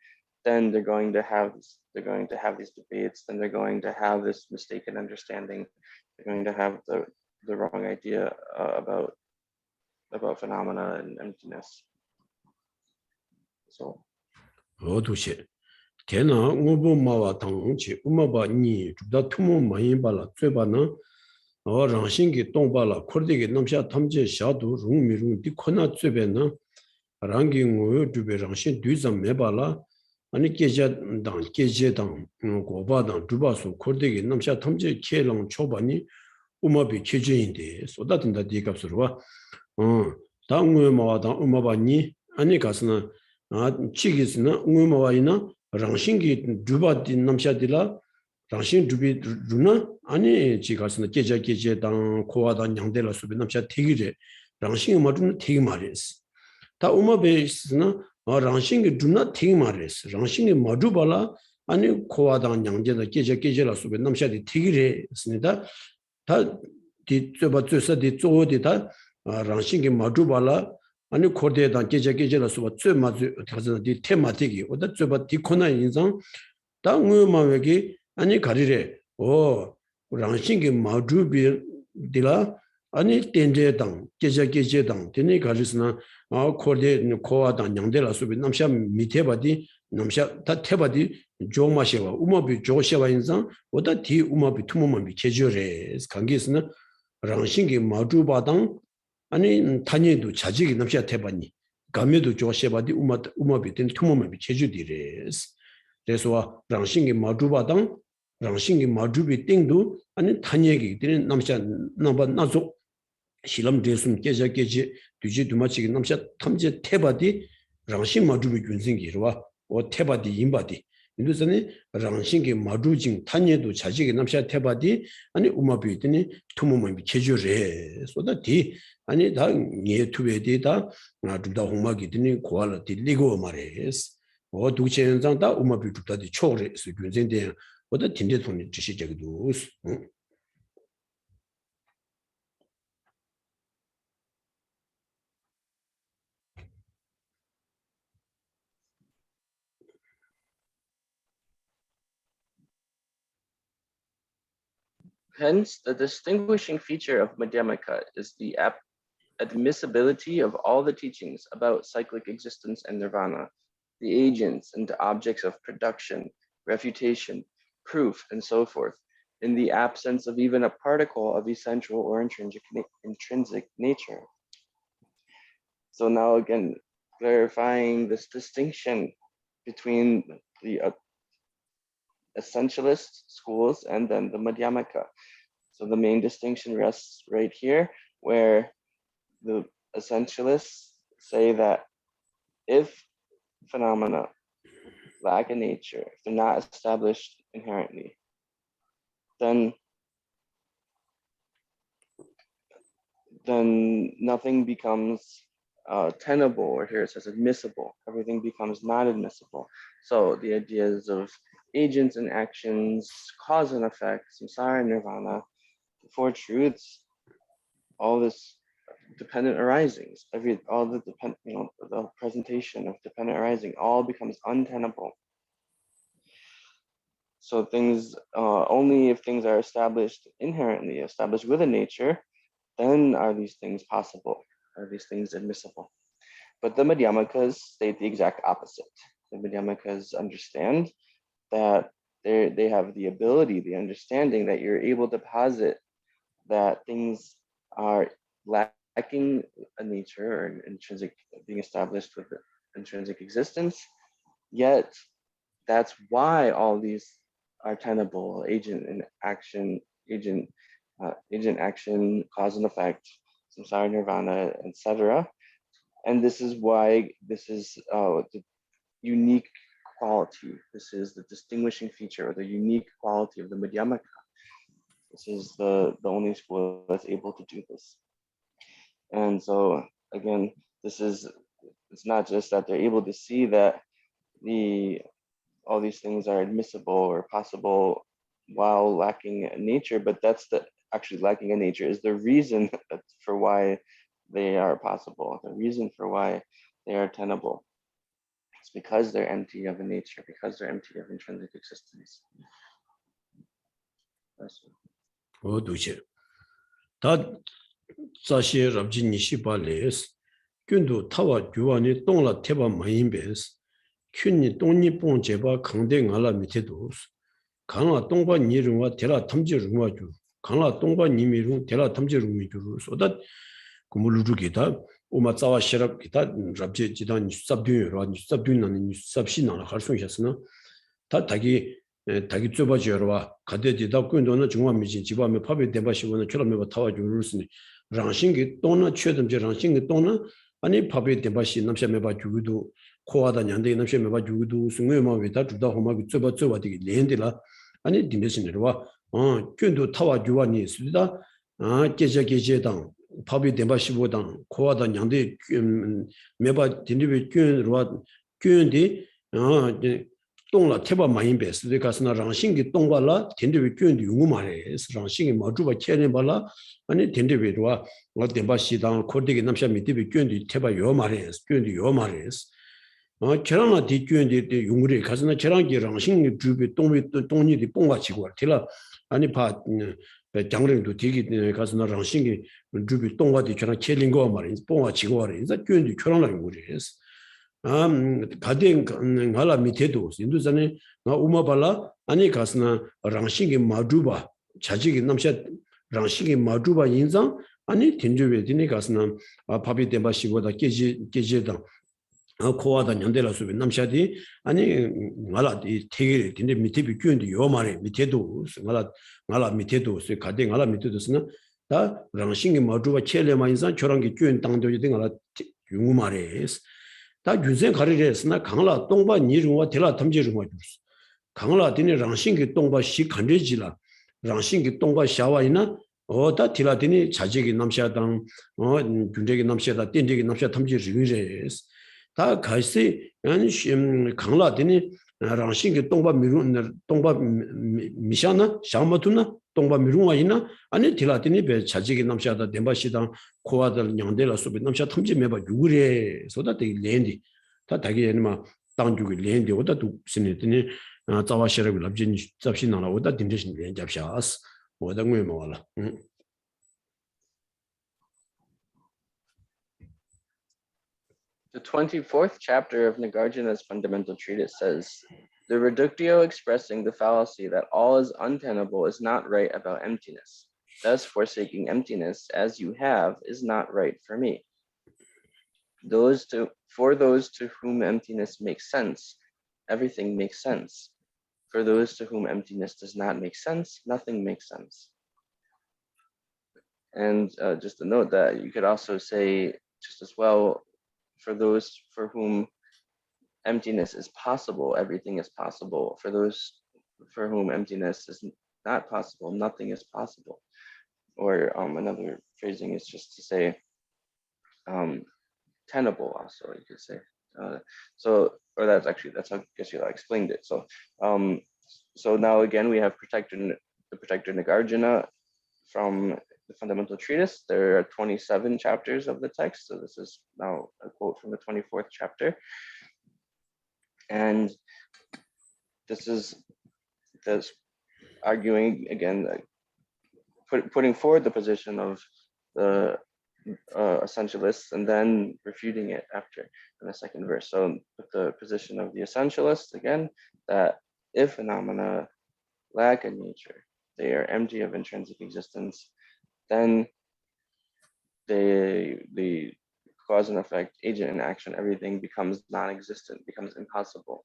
Speaker 2: then they're going to have these debates, then they're going to have this mistaken understanding, they're going to have the wrong idea about phenomena and emptiness. So
Speaker 1: Tena ngobo mawa tangchi umaba ni jubda tumo mayin bala tsebana rangshingi tongbala kordegi namsha tamje shadu rungmi rung di kona tsebena rangi ngoyo jube rangshin duizam mebala 아니 계제당 고바당 주바수 코르데기 남샤 탐제 계랑 초반이 우마비 계제인데 쏟아진다 디값으로 와 당외 마와당 우마바니 아니 가스나 치기스나 우마와이나 랑싱기 주바디 남샤딜라 랑싱 주비 주나 아니 지가스나 계제당 고와당 양델라 수비 남샤 되기래 랑싱이 맞으면 되게 말이었어 다 우마베스나 랑싱이 주나 되게 말이었어 랑싱이 마주발라 아니 고와당 양제다 계제라 수비 남샤디 되기래 했습니다 다 뒤쪽에서 뒤쪽에다 랑싱이 마주발라 아니 코데다 계제라 수바 쯧마주 가서 뒤 테마틱이 어다 쯧바 디코나 인상 당외마웨기 아니 가리래 랑싱이 마주비디라 아니 텐제당 계제당 되니 가리스나 코데 코와당 양데라 수비 남샤 미테바디 남샤 다 테바디 조마시와 우마비 조시와 인상 어다 디 우마비 투모마비 계저레 관계스나 랑싱기 마주바당 아니 타니도 자직이 남샤 테바니 감에도 조시바디 우마비 된 투모마비 계주디레스 그래서 랑싱기 마주바당 랑싱기 마주비 땡도 아니 타니에게 되는 남샤 넘바 나조 실험 대숨 계제 뒤지 두마치기 남샤 탐제 테바디 랑싱 마주비 균생기로와 테바디 임바디 인도선이 랑싱기 마주징 탄예도 자직이 남샤 테바디 아니 우마비드니 투모마비 계주레 소다디 아니 다 예투베디다 나두다 홍마기드니 고알라디 리고 마레스 두체 현상 다 우마비 두다디 초레스 균생데 보다 딘데톤이 지시적도
Speaker 2: Hence, the distinguishing feature of Madhyamaka is the admissibility of all the teachings about cyclic existence and nirvana, the agents and objects of production, refutation, proof, and so forth, in the absence of even a particle of essential or intrinsic nature. So now again, clarifying this distinction between the essentialist schools and then the Madhyamaka. So the main distinction rests right here, where the essentialists say that if phenomena lack a nature, if they're not established inherently, then nothing becomes tenable, or here it says admissible. Everything becomes not admissible. So the ideas of agents and actions, cause and effect, samsara and nirvana, the four truths, all this dependent arisings, the presentation of dependent arising, all becomes untenable. So things, only if things are established inherently, established with a nature, then are these things possible, are these things admissible. But the Madhyamakas state the exact opposite. The Madhyamakas understand that they have the ability, the understanding that you're able to posit that things are lacking a nature or an intrinsic, being established with intrinsic existence, yet that's why all these are tenable, agent action, cause and effect, samsara, nirvana, etc. And this is why this is the unique quality. This is the distinguishing feature, or the unique quality of the Madhyamaka. This is the only school that's able to do this. And so again, it's not just that they're able to see that all these things are admissible or possible while lacking a nature, but that's actually lacking a nature is the reason for why they are possible, the reason for why they are tenable. It's because they're empty of a nature, because they're empty of intrinsic existence.
Speaker 1: 두체 다 자시 랍진이 시발레스 균도 타와 규안이 똥라 테바 마인베스 균이 똥니 뽕제바 강댕알라 밑에도 강라 똥바 니르와 데라 탐지르마주 강라 똥바 니미루 데라 탐지르미주 소다 고물루기다 Uma tsawa shirab kita rabje jidan sabdun ro sabdun nan sabshi nan har sun yasna ta tagi tsoba jero kade jida kundo na jungwa mi jiba me pabe deba shibona chura me tawa jurusni rangshingi tona chedam je rangshingi tona ani pabe deba shi namsha me ba jugudu koada nyande namsha me ba jugudu sungwe ma we ta juda homa bi tsoba digi lendila ani dimesine ro kundo tawa juwani sida geje dang 파비 덴바시보단 코아다 냥데 메바 딘디베 균로와 균디 동라 테바 마인베스 가스나 랑싱기 동발라 딘디베 균디 용마레 랑싱기 마주바 켈네 발라 아니 딘디베로와 덴바시당 코르디게 남샤 미디베 균디 테바 요마레 균디 요마레 저랑아 디균디 용물이 가스나 저랑기 랑싱기 주비 동니디 뽕가치고 틸라 아니 파 장릉도 되게 가서 나랑 신기 주비 동화디 저랑 켈링거 말이야 뽕아 지고 말이야 이제 꾼디 초랑랑 우리스 가된 갈라 밑에도 인도전에 나 우마발라 아니 가스나 랑신기 마주바 자직이 남샤 랑신기 마주바 인상 아니 딘주베디니 가스나 밥이 덴바시보다 깨지다 코아다 년대라서 남샤디 아니 말아 이 되게 근데 밑에 비교인데 요 말에 밑에도 말아 밑에도 가대 말아 밑에도스나 다 랑싱이 마주와 첼레마 인산 저런 게 교인 당도지 등 알아 용우 말에스 다 유생 가리레스나 강라 동바 니중과 델라 탐지중과 주스 강라 디니 랑싱이 동바 시 간제지라 랑싱이 동바 샤와이나 다 딜라디니 자직이 남샤당 군적이 남샤다 땡적이 남샤 탐지중이레스 다 가시 아니 강라더니 랑싱게 동바 미룬 동바 미샤나 샤마투나 동바 미룬와 있나 아니 딜라더니 배 자직이 남샤다 덴바시당 코아들 냥데라 소비 남샤 탐지 매바 유그레 소다 데 렌디 다 다기에마 당주기 렌디 오다 두 신이더니 자와시라고 랍진 잡신나라 오다 딘데신 렌 잡샤스 오다 뭐 뭐라
Speaker 2: The 24th chapter of Nagarjuna's fundamental treatise says, the reductio expressing the fallacy that all is untenable is not right about emptiness. Thus, forsaking emptiness as you have is not right for me. For those to whom emptiness makes sense, everything makes sense. For those to whom emptiness does not make sense, nothing makes sense. And just to note that you could also say just as well, for those for whom emptiness is possible, everything is possible. For those for whom emptiness is not possible, nothing is possible. Or another phrasing is just to say tenable also, you could say. Or that's how Geshe explained it. So now again we have the protector Nagarjuna from the fundamental treatise. There are 27 chapters of the text. So this is now a quote from the 24th chapter. And this is arguing again, putting forward the position of the essentialists and then refuting it after in the second verse. So with the position of the essentialists, again, that if phenomena lack a nature, they are empty of intrinsic existence, then the cause and effect, agent and action, everything becomes non-existent, becomes impossible.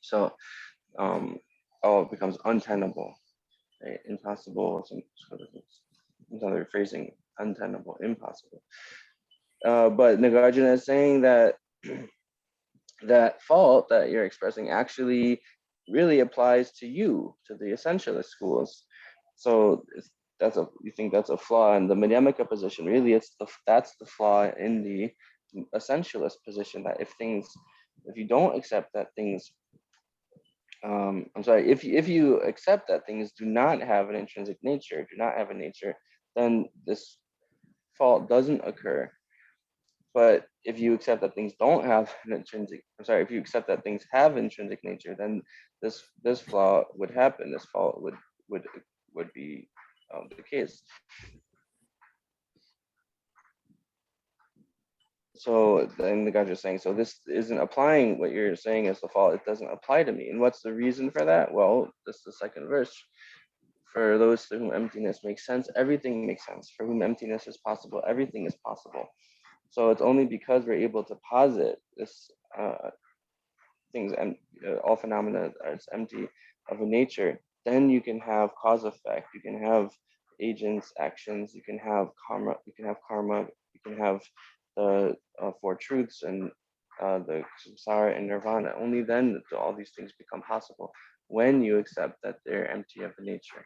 Speaker 2: So all becomes untenable, right? Impossible, another phrasing, untenable, impossible. But Nagarjuna is saying that that fault that you're expressing actually really applies to you, to the essentialist schools. So you think that's a flaw in the Madhyamika position. Really, that's the flaw in the essentialist position, that if you don't accept that things, if you accept that things do not have an intrinsic nature, do not have a nature, then this fault doesn't occur. But if you accept that things don't have an if you accept that things have intrinsic nature, then this flaw would happen. This fault would be the case. So then the guys are saying, so this isn't applying what you're saying as the fault. It doesn't apply to me. And what's the reason for that? Well, this is the second verse. For those to whom emptiness makes sense, everything makes sense. For whom emptiness is possible, everything is possible. So it's only because we're able to posit this things and all phenomena as empty of a nature, then you can have cause effect, you can have agents, actions, you can have karma, you can have the four truths and the samsara and nirvana. Only then do all these things become possible, when you accept that they're empty of a nature.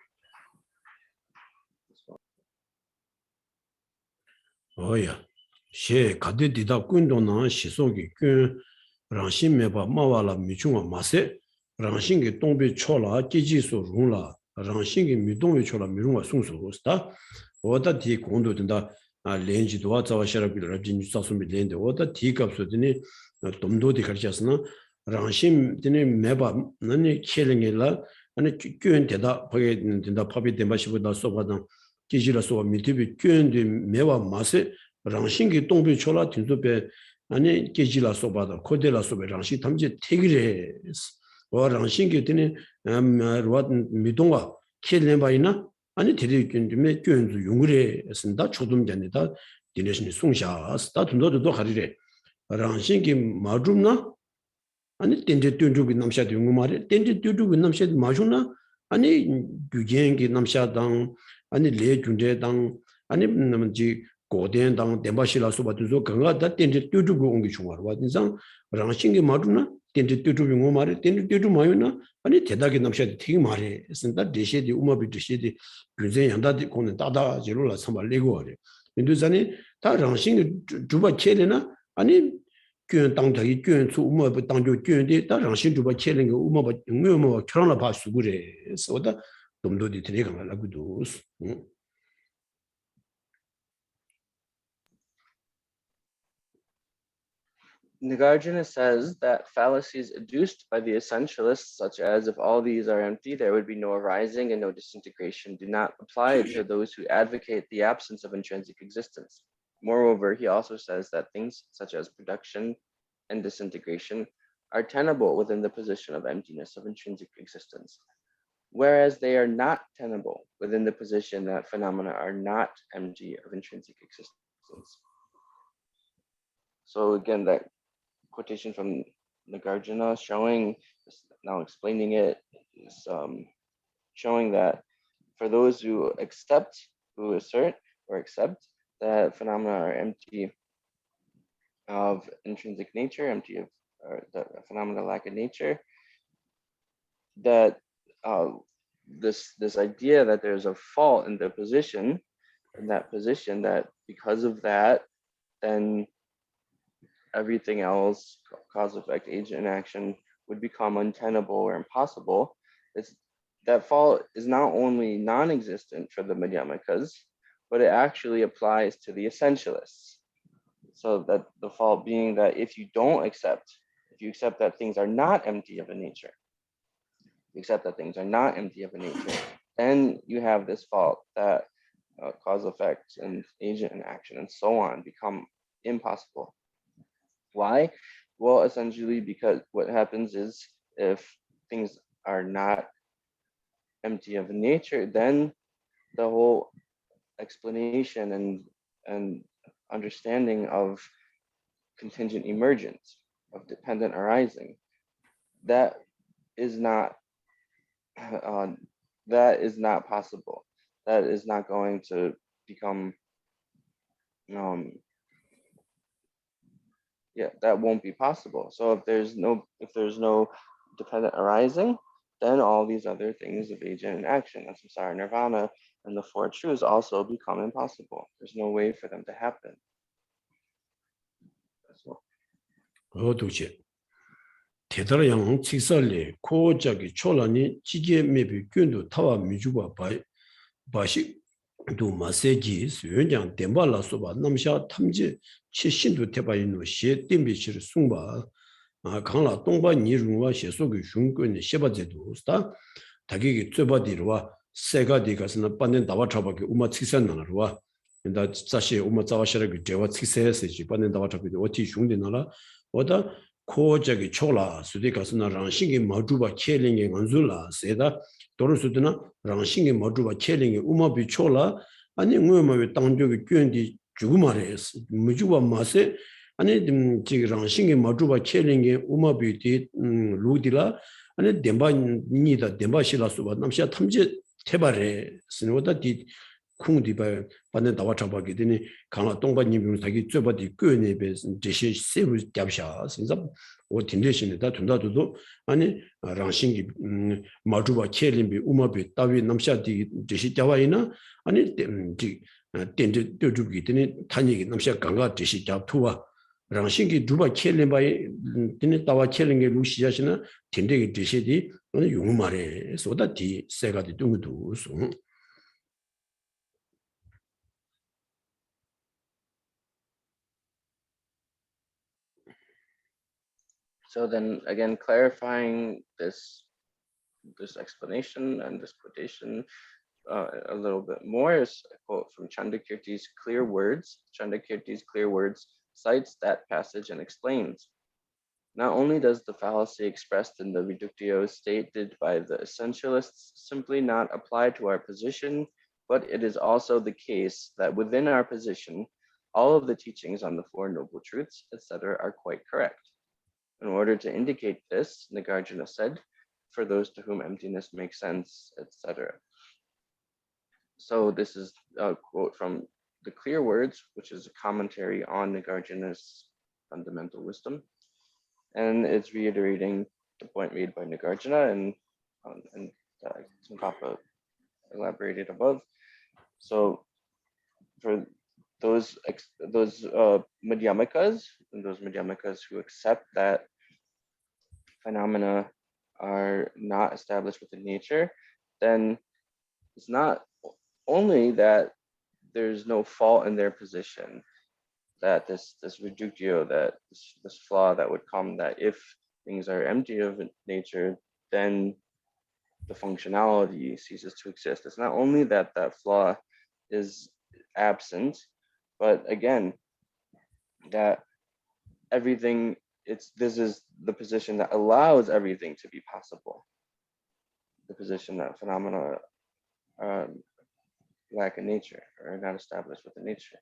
Speaker 1: Oh yeah. She kade dida kundo na shisogi kun rangshin meba mawala michunga mase rangshin ge tongbe chola keji so rungla rangshin ge midongbe chola mirunga sungso sta oda di kondo dinda lenji doa zawa sharabi rabji nisasumi lende oda di kapso dini domdo di karchasna rangshin dini meba nani khelingi la nani kyun deda pake dinda papi denba shibuda soba 계지라 소와 미티비 쩐데 매와 마세 랑싱기 동비 초라 딘도베 아니 계지라 소바다 코데라 소베 랑시 탐제 태기레 와 랑싱기 되네 로아 미동와 켈레바이나 아니 데리균데 쩐주 용그레 쓴다 초dum된다 디네신이 송샤스다 둔도도 가리레 랑싱기 마줌나 아니 덴제 뜬주기 남샤도 용마레 덴제 뜬주기 남샤도 마주나 아니 규겐기 남샤당 아니 레준제당 아니 뭐지 고된당 덴바실라서 받으서 강가다 덴제 뚜주고 온게 중요하고 와든상 랑싱게 마두나 덴제 뚜주고 뭐 말에 덴제 뚜주 마요나 아니 대다게 남셔도 되게 말해 쓴다 대시디 우마비 대시디 근제 양다디 고는 다다 제로라 삼발레고 그래 근데자니 다 랑싱게 주바 켈레나 아니 균 당자기 균수 우마비 당조 균데 다 랑싱 주바 켈레게 우마바 응묘모 결혼을 봐수 그래 그래서 domdodi tenega malagudus.
Speaker 2: Nagarjuna says that fallacies adduced by the essentialists, such as if all these are empty, there would be no arising and no disintegration, do not apply to those who advocate the absence of intrinsic existence. Moreover, he also says that things such as production and disintegration are tenable within the position of emptiness of intrinsic existence, whereas they are not tenable within the position that phenomena are not empty of intrinsic existence. So again, that quotation from Nagarjuna showing, now explaining it, is showing that for those who assert or accept that phenomena are empty of intrinsic nature, empty of the phenomena lack of nature, that this idea that there's a fault in that position, that because of that, then everything else, cause, effect, agent, and action, would become untenable or impossible. That fault is not only non-existent for the Madhyamikas, but it actually applies to the essentialists. So that the fault being that if you accept that things are not empty of a nature, then you have this fault that cause, effect, and agent and action and so on become impossible. Why? Well, essentially because what happens is if things are not empty of nature, then the whole explanation and understanding of contingent emergence, of dependent arising, that is not possible. That is not going to become that won't be possible. So if there's no dependent arising, then all these other things of agent and action, and samsara, nirvana, and the four truths also become impossible. There's no way for them to happen.
Speaker 1: 대다량 직설리 고작이 초라니 지게 매비 균도 타와 미주가 바시도 마세지 수연장 덴발라소바 남샤 탐지 최신도 대바인노 시 덴비치를 숭바 강라 동바 니루와 시속의 중권의 시바제도스다 다기기 쯧바디르와 세가디가스나 반된 다와차바기 우마 직선나르와 인다 자시 우마 자와샤르기 제와 직세세지 반된 다와차바기 어티 중데나라 오다 고작이 초라 수디가스나 랑싱이 마주바 켈링이 안줄라 세다 도르수드나 랑싱이 마주바 켈링이 우마비 초라 아니 응외마비 당족이 꾼디 주고 말해스 무주와 마세 아니 지 랑싱게 마주바 켈링게 우마비디 루디라 아니 뎀바니다 뎀바실라수바 남샤 탐제 태바레 스노다디 쿵디바 반네 다와 잡아게 되니 강화 동반님이 자기 쯧바디 끄네베 제시 세부 잡샤 진짜 오 딘데신다 둔다도 아니 랑싱기 마주바 켈림비 우마비 따위 남샤디 제시 잡아이나 아니 지 덴데 дө주기 되니 탄이기 남샤 강가 제시 잡투와 랑싱기 두바 켈림바이 되니 따와 켈링게 루시야시나 딘데기 제시디 어느 용마레 소다디 세가디 둥도 송
Speaker 2: So then again, clarifying this explanation and this quotation a little bit more is a quote from Chandakirti's Clear Words. Chandakirti's Clear Words cites that passage and explains, not only does the fallacy expressed in the reductio stated by the essentialists simply not apply to our position, but it is also the case that within our position, all of the teachings on the Four Noble Truths, etc., are quite correct. In order to indicate this, Nagarjuna said, for those to whom emptiness makes sense, etc. So this is a quote from the Clear Words, which is a commentary on Nagarjuna's fundamental wisdom. And it's reiterating the point made by Nagarjuna and Tsongkhapa elaborated above. So for those Madhyamikas, and those Madhyamikas who accept that phenomena are not established within nature, then it's not only that there's no fault in their position, that this reductio, that this flaw that would come, that if things are empty of nature, then the functionality ceases to exist. It's not only that that flaw is absent, but again, that everything, this is the position that allows everything to be possible. The position that phenomena lack in nature or are not established within nature.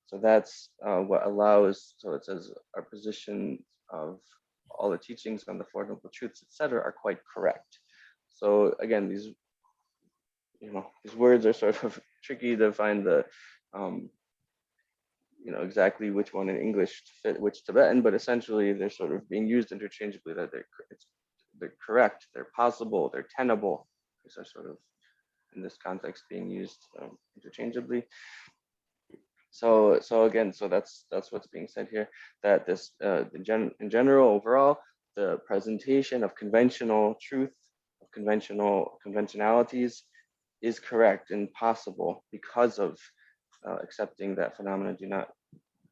Speaker 2: So that's what allows, so it says our position of all the teachings on the Four Noble Truths, etc., are quite correct. So again, these words are sort of tricky to find the exactly which one in English to fit which Tibetan, but essentially they're sort of being used interchangeably, that they're correct, they're possible, they're tenable. These are sort of in this context being used interchangeably. So again, so that's what's being said here, that this in general, overall, the presentation of conventional truth, of conventionalities is correct and possible because of accepting that phenomena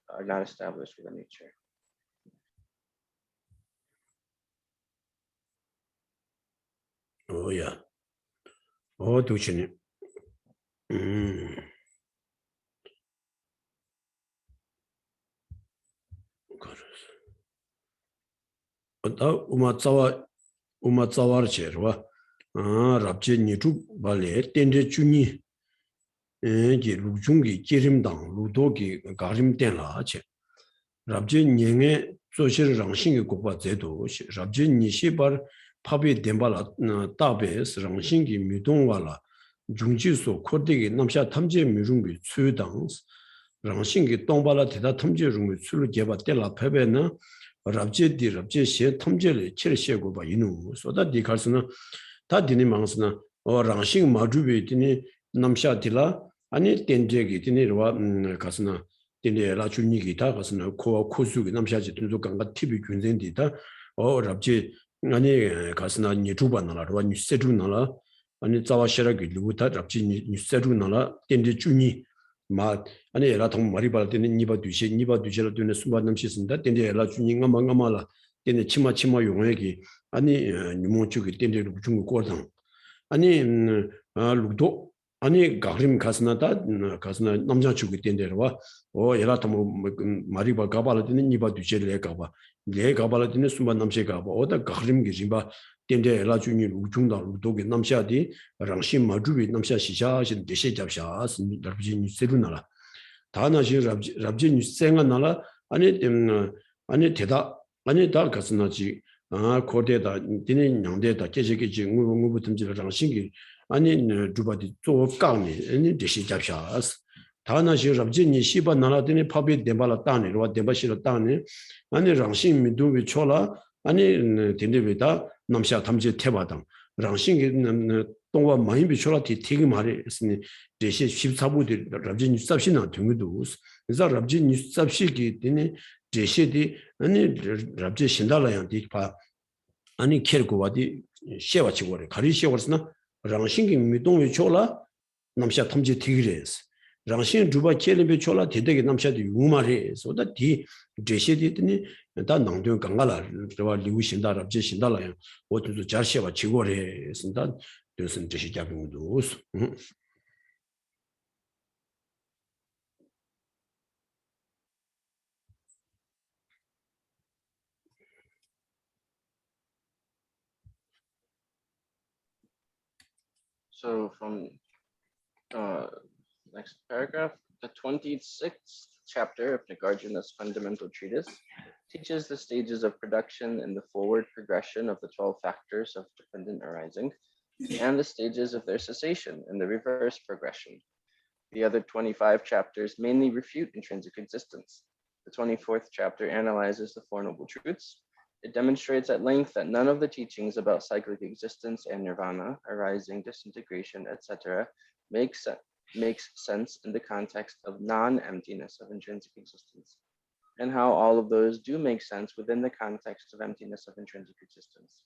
Speaker 2: are not established within nature.
Speaker 1: Oh yeah. Oh, 두치네. 다 우마자와르 제르와 랍제 니주 발레 텐데 주니 게 루중기 기림당 루도기 가림된라 제 랍제 녀에 조시르 랑싱기 고바 제도 랍제 니시발 파비 덴발라 따베스 랑싱기 미동와라 중지소 코데기 남샤 탐제 미중비 추당 랑싱기 동발라 대다 탐제 중비 추르 개바 텔라 페베나 랍제 시 탐제를 칠시고 봐 이누 소다디 갈스나 다디니 망스나 랑싱 마주비 디니 남샤딜라 아니 텐제기 디니와 가스나 디니라 주니기 다 가스나 코와 코수기 남샤지 든도 강가 TV 군zen디다 랍제 아니 가스나 니주반나라와 니세주나라 아니 자와시라기 루타 랍제 니세주나라 텐제 주니 마 아니 에라 통 마리발 때는 니바 두시라 되는 수바 남시선다 텐제 에라 주니가 망가마라 텐제 치마 용액이 아니 니모축이 텐제로 중국 고당 아니 루도 아니 가림 가스나 남자 축이 텐제로와 에라 통 마리발 가발을 때는 니바 두시를 가봐 내 가발을 때는 수바 남시 가봐 오다 가림 기지바 텐제 에라 주니 루중다 루도게 남샤디 랑심 마주비 남샤 시샤신 데시 잡샤 스미다비니 세루나라 다나시 랍지 생가 나라 아니 아니 대다 아니 다 가스나지 아 코데다 디네 냥데다 계제게지 무무 tum지를 장신기 아니 두바디 또 강니 아니 디시 잡샤스 다나시 랍지니 시바 나라드니 파비 데발라 따니 로 데바시로 따니 아니 랑신 미두비 초라 아니 딘데베다 남샤 탐지 태바당 랑신기 동와 많이 비초라 되게 말이 있으니 제시 14부들 랍지 뉴스답시나 등도 그래서 랍지 뉴스답시기 되니 제시디 아니 랍지 신달라양 디파 아니 케르고와디 셰와치고레 가리 셰워스나 랑신기 미동위 초라 남샤 탐지 티그레스 랑신 주바 켈레베 초라 데데게 남샤디 유마레 소다 디 제시디니 다 낭도 강가라 저와 리우 신다 랍지 신달라양 오도도 잘 셰와치고레 쓴다 그래서 제시 잡음도
Speaker 2: So from next paragraph, the 26th chapter of Nagarjuna's fundamental treatise teaches the stages of production and the forward progression of the 12 factors of dependent arising, and the stages of their cessation and the reverse progression. The other 25 chapters mainly refute intrinsic existence. The 24th chapter analyzes the Four Noble Truths. It demonstrates at length that none of the teachings about cyclic existence and nirvana, arising, disintegration, etc., makes sense in the context of non-emptiness of intrinsic existence, and how all of those do make sense within the context of emptiness of intrinsic existence.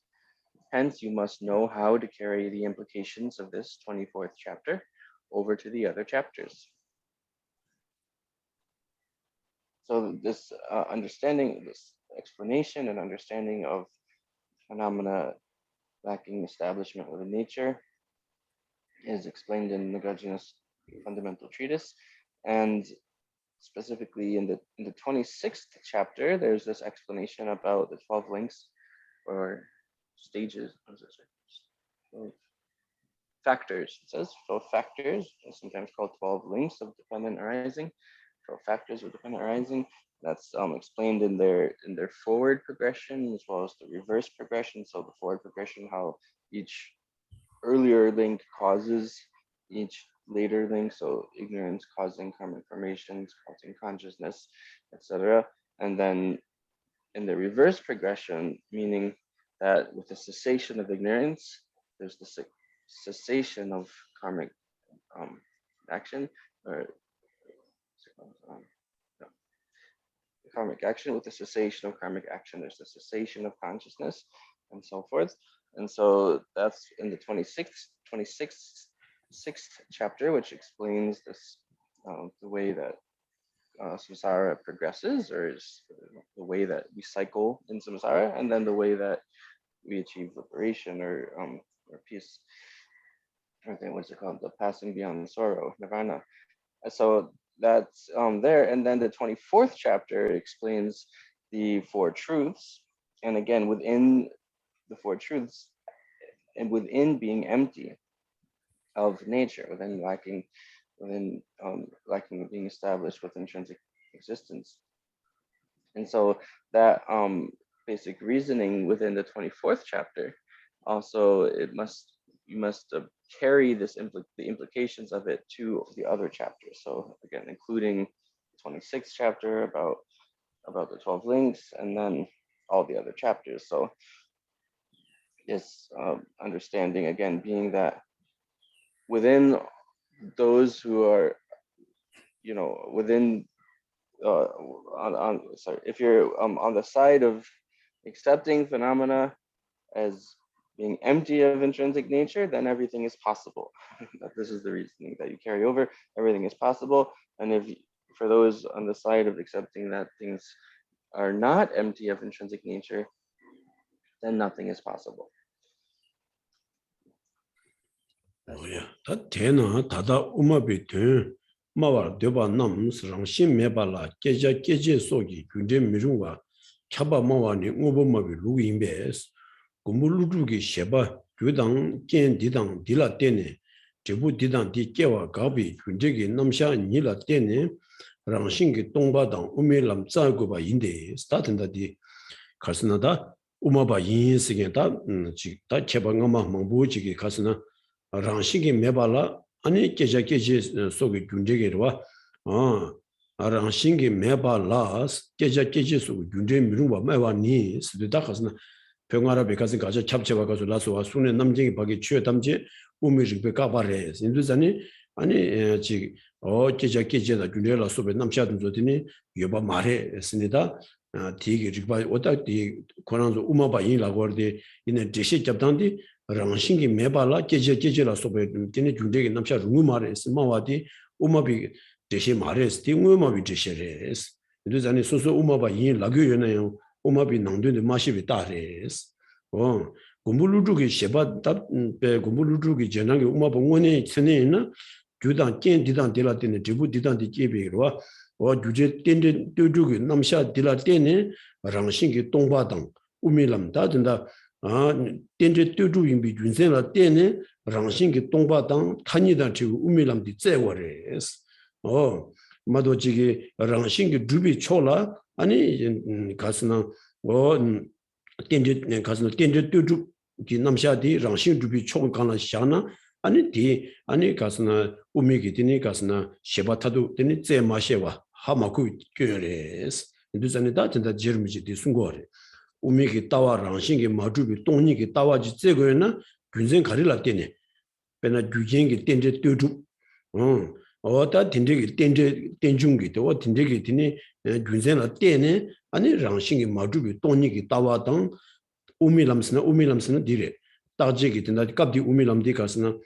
Speaker 2: Hence, you must know how to carry the implications of this 24th chapter over to the other chapters. So this understanding, this explanation and understanding of phenomena lacking establishment within nature is explained in Nagarjuna's fundamental treatise, and specifically in the 26th chapter, there's this explanation about the 12 links or stages, factors. It says 12 factors, sometimes called 12 links of dependent arising, 12 factors of dependent arising. That's explained in their forward progression as well as the reverse progression. So the forward progression, how each earlier link causes each later link. So ignorance causing karmic formations, causing consciousness, etc. And then in the reverse progression, meaning that with the cessation of ignorance, there's the cessation of karmic action, or karmic action. With the cessation of karmic action, there's the cessation of consciousness, and so forth. And so that's in the 26th chapter, which explains this the way that samsara progresses, or is the way that we cycle in samsara, and then the way that we achieve liberation or peace. I think what's it called? The passing beyond sorrow, nirvana. And so that's there. And then the 24th chapter explains the Four Truths. And again, within the Four Truths, and within being empty of nature, within lacking being established with intrinsic existence. And so that basic reasoning within the 24th chapter, also you must carry the implications of it to the other chapters. So again, including the 26th chapter about the 12 links, and then all the other chapters. So this understanding, again, being that within those who are, within if you're on the side of accepting phenomena as being empty of intrinsic nature, then everything is possible. This is the reasoning that you carry over. Everything is possible. And if for those on the side of accepting that things are not empty of intrinsic nature, then nothing is possible.
Speaker 1: 뭐야? 다 되나 다다 우마비드 마와 되바 남스랑 심메발라 깨제 속이 군대 미중과 차바 마와니 오범마비 루인베스 고물루기 셰바 교당 겐디당 딜라 때네 제부 디당 디께와 가비 군대기 남샤 니라 때네 랑싱기 동바당 우메람 짜고바 인데 스타트인다디 가스나다 우마바 인스게다 지다 제방가마 망보지기 가스나 랑싱기 메발라 아니 계자계지 속의 균제게로와 랑싱기 메발라 계자계지 속의 균제 미루바 메와니 스르다 가스나 병아라베 가서 가서 잡채와 가서 라소와 순의 남쟁이 밖에 취해 담지 우미를 베까바레 인도자니 아니 지 계자계지다 균제라 속에 남샤든 조디니 여바 말해 했습니다. 디게 리바 오다 디 권한도 우마바 인라고 하는데 이는 제시 잡단디 랑싱기 메발라 계제라 소베 디네 준데게 남샤 룽우 말했스 마와디 우마비 제시 말했스 디 우마비 제시레스 이도자니 소소 우마바 인 라교연에요 우마비 낭된데 마시비 따레스 공부루주기 셰바 답베 공부루주기 전하게 우마바 원에 전에는 주당 깬디당 딜라티네 지부 디당디 깨비로와 주제 땐데 뚜주기 남샤 딜라테네 랑싱기 동바당 우밀람 다든다 땐데 뚜주인비 준세라 때네 랑싱기 동바당 타니다 지구 우밀람디 째워레스 마도지기 랑싱기 두비 초라 아니 가스나 땐데 가스나 땐데 뚜주기 남샤디 랑싱 두비 초 간나 샤나 아니 가스나 우미기 되니 가스나 셰바타도 되니 제 마셰와 하마쿠 교레스 인도자니 다진다 제르미지 순고레 우미기 따와 랑싱기 마주비 동니기 따와지 제거나 균생 가리라 때네 베나 규jen기 땡제 뚜주 어다 딘데기 땡제 땡중기 또 딘데기 되니 균생라 때네 아니 랑싱기 마주비 동니기 따와당 우미람스나 디레 따지기 된다 갑디 우미람디 가스나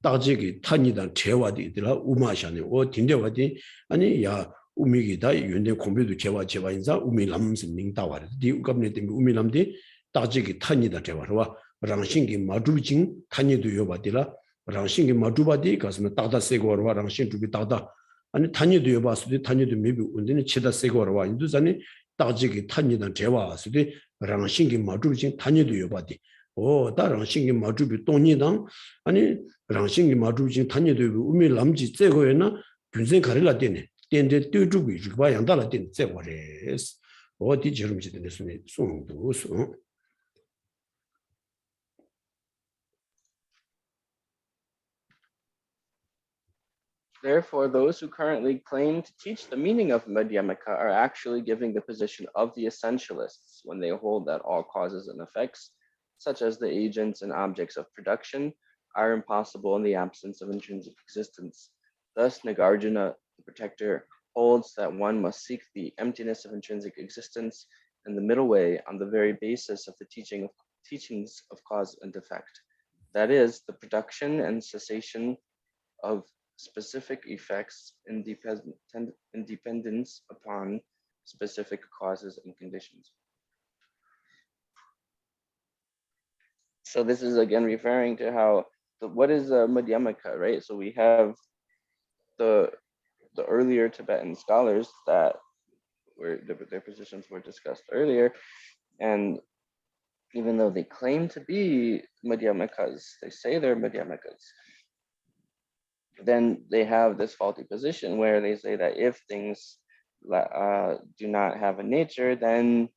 Speaker 1: 따지기 탄이다 제와디들아 우마샤네 딘데와디 아니 야 우미기다 윤대 공부도 제와 인자 우미람스 닝다와르 디 우갑네 데 우미람디 따지기 탄이다 제와와 랑싱기 마주징 탄이도 요바디라 랑싱기 마주바디 가스나 따다 세고와 랑싱 주비 따다 아니 탄이도 요바스디 탄이도 메비 운데니 치다 세고와 인도자니 따지기 탄이다 제와스디 랑싱기 마주징 탄이도 요바디 다랑싱기 마주비 동니당 아니 랑싱기 마주징 탄이도 우미람지 제고에나 균생 가릴라 되네 땐데 뚜주기 주바 양달라 된 제거레스 어디 저름지 되는 순이 송도
Speaker 2: Therefore, those who currently claim to teach the meaning of Madhyamaka are actually giving the position of the essentialists when they hold that all causes and effects, such as the agents and objects of production, are impossible in the absence of intrinsic existence. Thus, Nagarjuna, the protector, holds that one must seek the emptiness of intrinsic existence in the middle way on the very basis of the teachings of cause and effect. That is, the production and cessation of specific effects in dependence upon specific causes and conditions. So this is again referring to how what is Madhyamaka, right? So we have the earlier Tibetan scholars that were their positions were discussed earlier, and even though they claim to be Madhyamakas, they say they're Madhyamakas, then they have this faulty position where they say that if things do not have a nature, then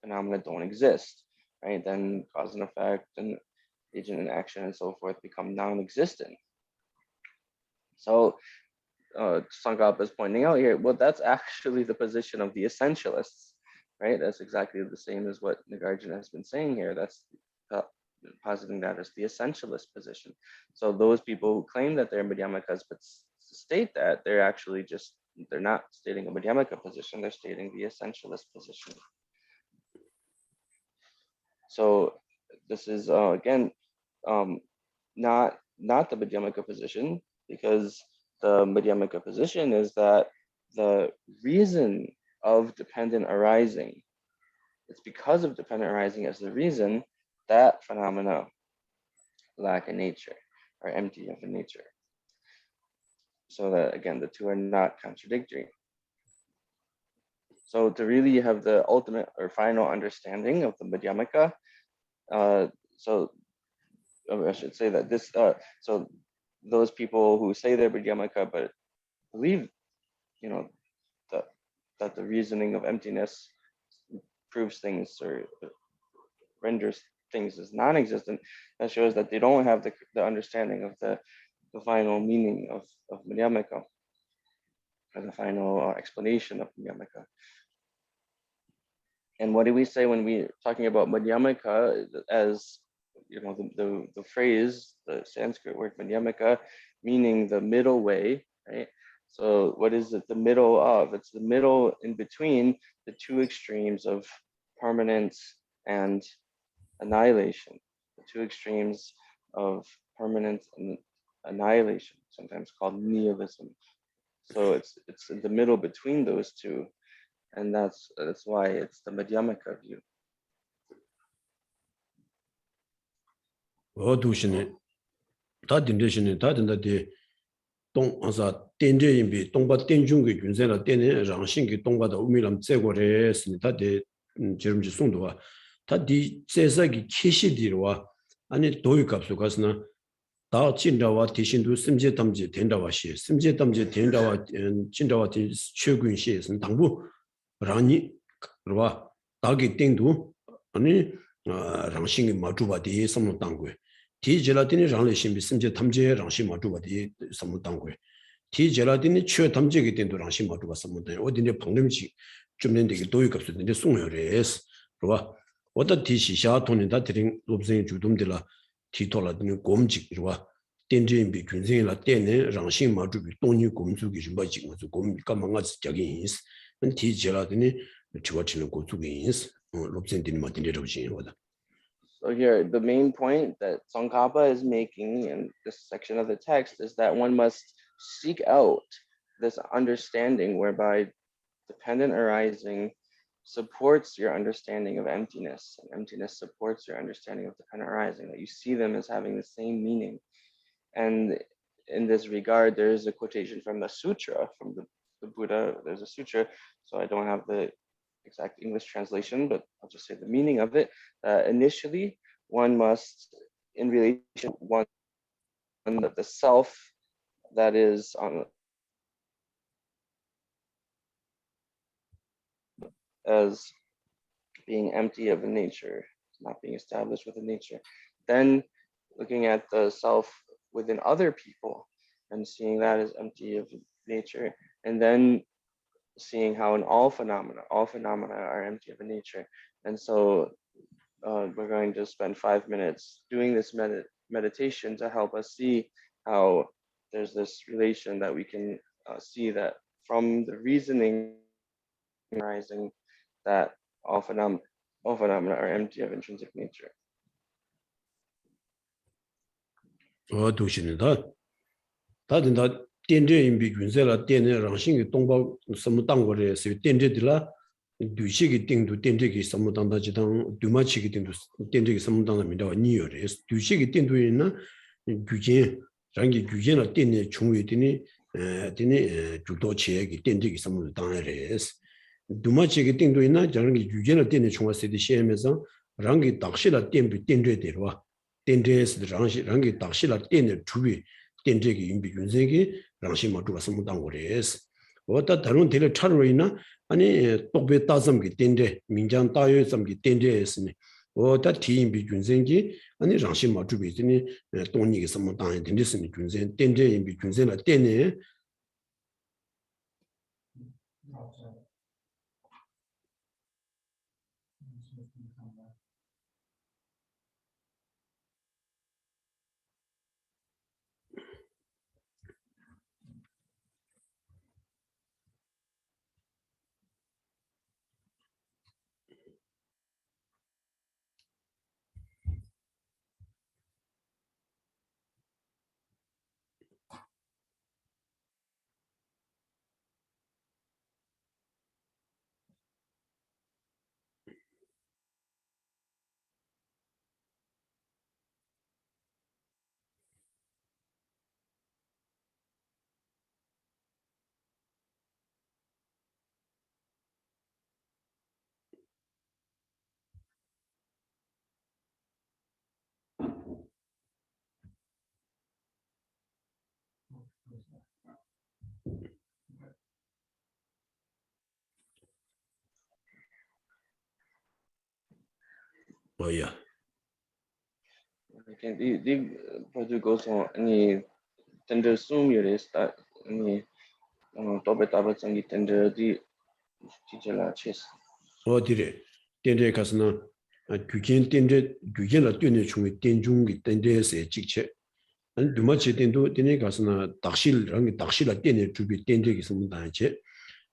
Speaker 2: phenomena don't exist, right? Then cause and effect and agent and action and so forth become non-existent. So Sankalpa is pointing out here, well, that's actually the position of the essentialists, right? That's exactly the same as what Nagarjuna has been saying here. That's positing that as the essentialist position. So those people who claim that they're Madhyamakas but state that, they're not stating a Madhyamaka position, they're stating the essentialist position. So this is again not the Madhyamaka position, because the Madhyamaka position is that the reason of dependent arising, it's because of dependent arising as the reason that phenomena lack a nature, are empty of a nature. So that again, the two are not contradictory. So to really have the ultimate or final understanding of the Madhyamaka, so I should say that this, so those people who say they're Madhyamaka but believe, that the reasoning of emptiness proves things or renders things as non-existent, that shows that they don't have the understanding of the final meaning of Madhyamaka, or the final explanation of Madhyamaka. And what do we say when we're talking about Madhyamaka? As you know, the phrase, the Sanskrit word Madhyamaka, meaning the middle way, right? So what is it the middle of? It's the middle in between the two extremes of permanence and annihilation, the two extremes of permanence and annihilation, sometimes called nihilism. So it's in the middle between those two, and that's why it's the Madhyamaka view.
Speaker 1: 다 딘데시네 다 딘다데 동 아사 딘제인비 동바 딘중의 균세라 딘네 랑신기 동바다 우미람 제고레스니다 데 지름지 송도와 다디 제사기 키시디로와 아니 도의값수 가스나 다 진다와 대신도 심제 담제 된다와시 심제 담제 된다와 진다와 최근시에서 당부 라니 그러와 다기 땡도 아니 랑신기 마주바디 섬노 당고 티 젤라딘이 랑레 심비 심제 탐제 랑시 마주바디 섬노 당고 티 젤라딘이 최 탐제기 땡도 랑시 마주바 섬노 당 어디네 방름지 좀 된데게 도의값수 된데 송여레스 그러와 어떤 디시샤 돈이다 드린 롭생 주dom들라 티토라드는 곰직 그러와 땡제인비 균생이라 땡네 랑신 마주비 동니 곰주기 좀 바지 고 곰가 망가지 적인 있어 티 젤라딘이 치와치는 고주기 있어 롭생들이 맞는데 저신 거다.
Speaker 2: So here, the main point that Tsongkhapa is making in this section of the text is that one must seek out this understanding whereby dependent arising supports your understanding of emptiness, and emptiness supports your understanding of dependent arising, that you see them as having the same meaning. And in this regard, there is a quotation from the sutra, from the Buddha. There's a sutra, so I don't have the exact English translation, but I'll just say the meaning of it. Initially, one must, in relation one the self that is on as being empty of a nature, not being established with a nature. Then looking at the self within other people and seeing that as empty of nature, and then seeing how in all phenomena are empty of a nature. And so we're going to spend 5 minutes doing this meditation to help us see how there's this relation that we can see that from the reasoning arising that all phenomena are empty of intrinsic nature.
Speaker 1: 다든다 덴제인비 균세라 덴네 랑신기 동바 섬당고레스 덴제들라 두시기 띵도 덴제기 섬당다지당 두마치기 띵도 덴제기 섬당다미다 니요레스 두시기 띵도 있나 규제 장기 규제나 덴네 중위드니 데네 주도체기 덴제기 섬당레스 두마치기 띵도 있나 장기 규제나 덴네 중화세디 시에면서 랑기 딱시라 덴비 덴제데로와 덴제스 랑기 딱시라 덴네 주위 덴제기 인비 균세기 랑시 마주가 섬당고레스 어다 다른 데를 차로이나 아니 똑베 따섬기 덴제 민장 따요 섬기 덴제스니 어다 티인비 균생기 아니 랑시 마주비드니 동니기 섬당에 덴제스니 균생 덴제 인비 균생라 덴네 Oh yeah.
Speaker 2: the project goes on any tender soon you is that any double sangi tender the teacher la chess.
Speaker 1: Oh dire. Tende kasna 규ген tende 규gen라 뛰는 중에 땡중이 tendese 직체. 안 두마치 땡도 tende kas나 닥실랑 닥실라 땡네 주비 땡데기 있습니다체.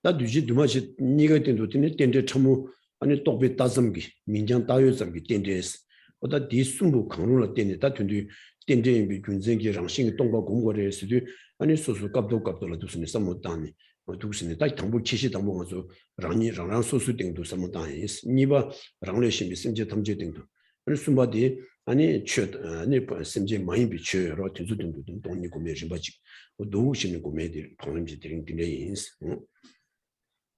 Speaker 1: 다 두지 두마치 니가 땡도 땡데 참무 아니 똑비 따점기 민장 따요점기 땡데스. 보다 디숨부 강로라 땡네 다 튼디 땡데 비 군쟁기 랑싱 동바 공고레스도 아니 소소 갑도라 두스니 삼모다니 두스니 다 당부 치시 당부 가서 랑니 랑랑 소소 땡도 삼모다니 니바 랑레 심비 심제 탐제 땡도 아니 숨바디 아니 쳐 아니 심제 많이 비쳐로 튼주 땡도 동니 고메 심바지 도우시는 고메들 동림지 땡땡에 인스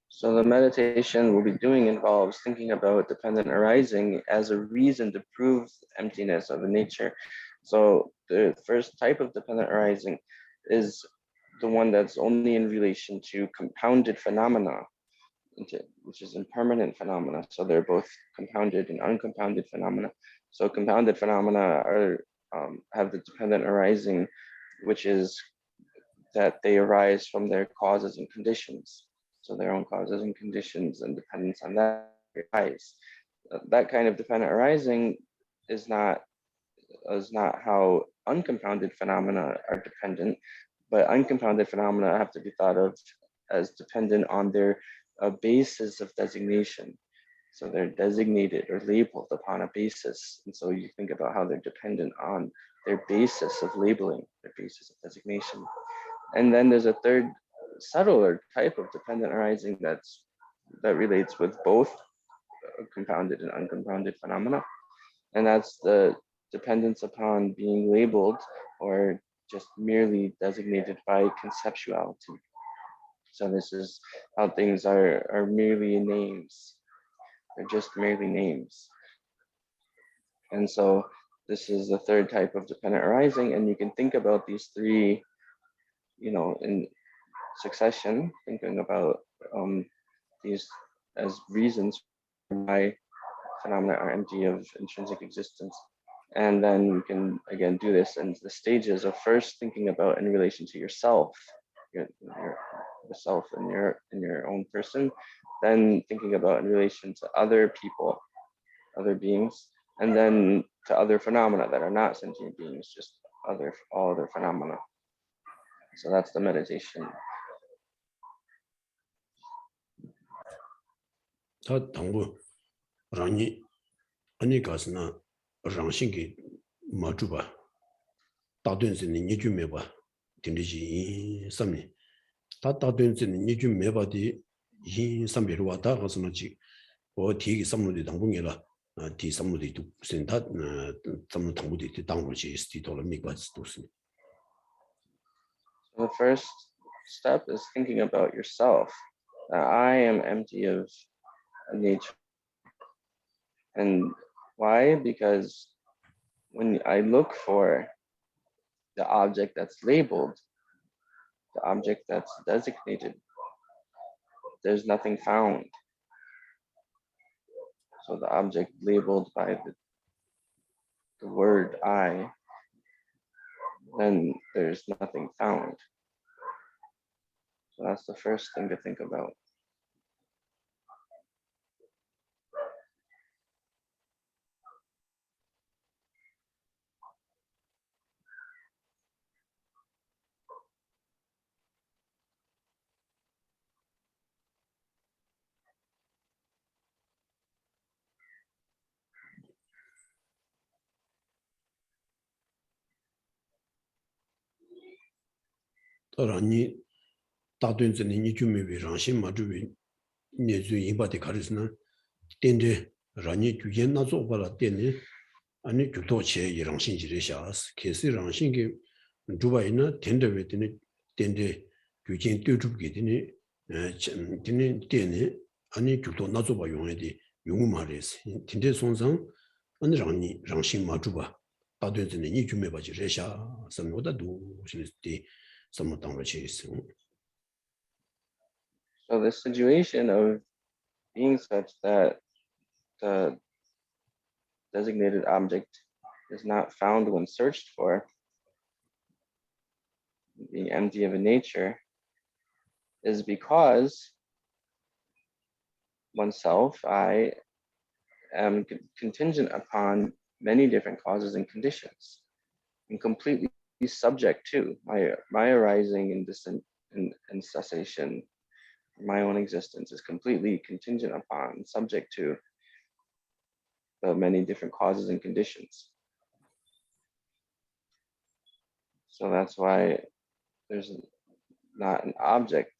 Speaker 2: So the meditation we'll be doing involves thinking about dependent arising as a reason to prove emptiness of a nature. So the first type of dependent arising is the one that's only in relation to compounded phenomena, which is impermanent phenomena. So they're both compounded and uncompounded phenomena. So compounded phenomena are have the dependent arising, which is that they arise from their causes and conditions. So their own causes and conditions and dependence on that arise. That kind of dependent arising is not how uncompounded phenomena are dependent, but uncompounded phenomena have to be thought of as dependent on their basis of designation. So they're designated or labeled upon a basis. And so you think about how they're dependent on their basis of labeling, their basis of designation. And then there's a third subtler type of dependent arising that relates with both compounded and uncompounded phenomena. And that's the dependence upon being labeled or just merely designated by conceptuality. So this is how things are merely names. They're just merely names. And so this is the third type of dependent arising. And you can think about these three, in succession, thinking about these as reasons why phenomena are empty of intrinsic existence. And then you can again do this in the stages of first thinking about in relation to yourself, yourself in your own person, then thinking about in relation to other people, other beings, and then to other phenomena that are not sentient beings, just all other phenomena. So that's the meditation.
Speaker 1: 다 당부 랑이 아니 가스나 랑싱기 마주바 다된스니 니주메바 딘리지 삼니 다 다된스니 니주메바디 이 삼비로 왔다 가서나지 디기 삼로디 당분이라 디 삼로디 두 센다 삼로 당부디 당로지 스티도라 미과스 도스
Speaker 2: The first step is thinking about yourself. I am empty of nature. And why? Because when I look for the object that's labeled, the object that's designated, there's nothing found. So the object labeled by the word I, then there's nothing found. So that's the first thing to think about.
Speaker 1: 또라니 다된스니 니주메비 랑신 마주비 내주 임바데 가르스나 덴데 라니 규겐 나조바라 덴네 아니 규도체 이랑신지레 샤스 케시 랑신게 두바이나 덴데베드네 덴데 규진 뚜줍게 되네 덴네 덴네 아니 규도 나조바 용에디 용우 말레스 덴데 손상 아니 랑니 랑신 마주바 다된스니 니주메바지 레샤 섬노다도 신스티 섬노당로치 있어.
Speaker 2: So the situation of being such that the designated object is not found when searched for, being empty of a nature, is because oneself, I, am contingent upon many different causes and conditions, and completely subject to my arising and cessation. My own existence is completely contingent upon, subject to the many different causes and conditions. So that's why there's not an object,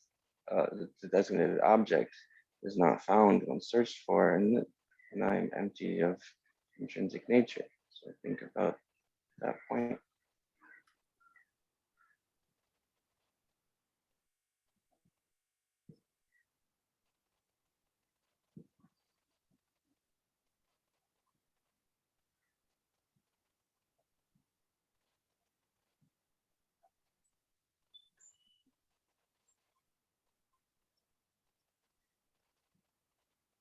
Speaker 2: the designated object is not found when searched for, and I'm empty of intrinsic nature. So think about that point.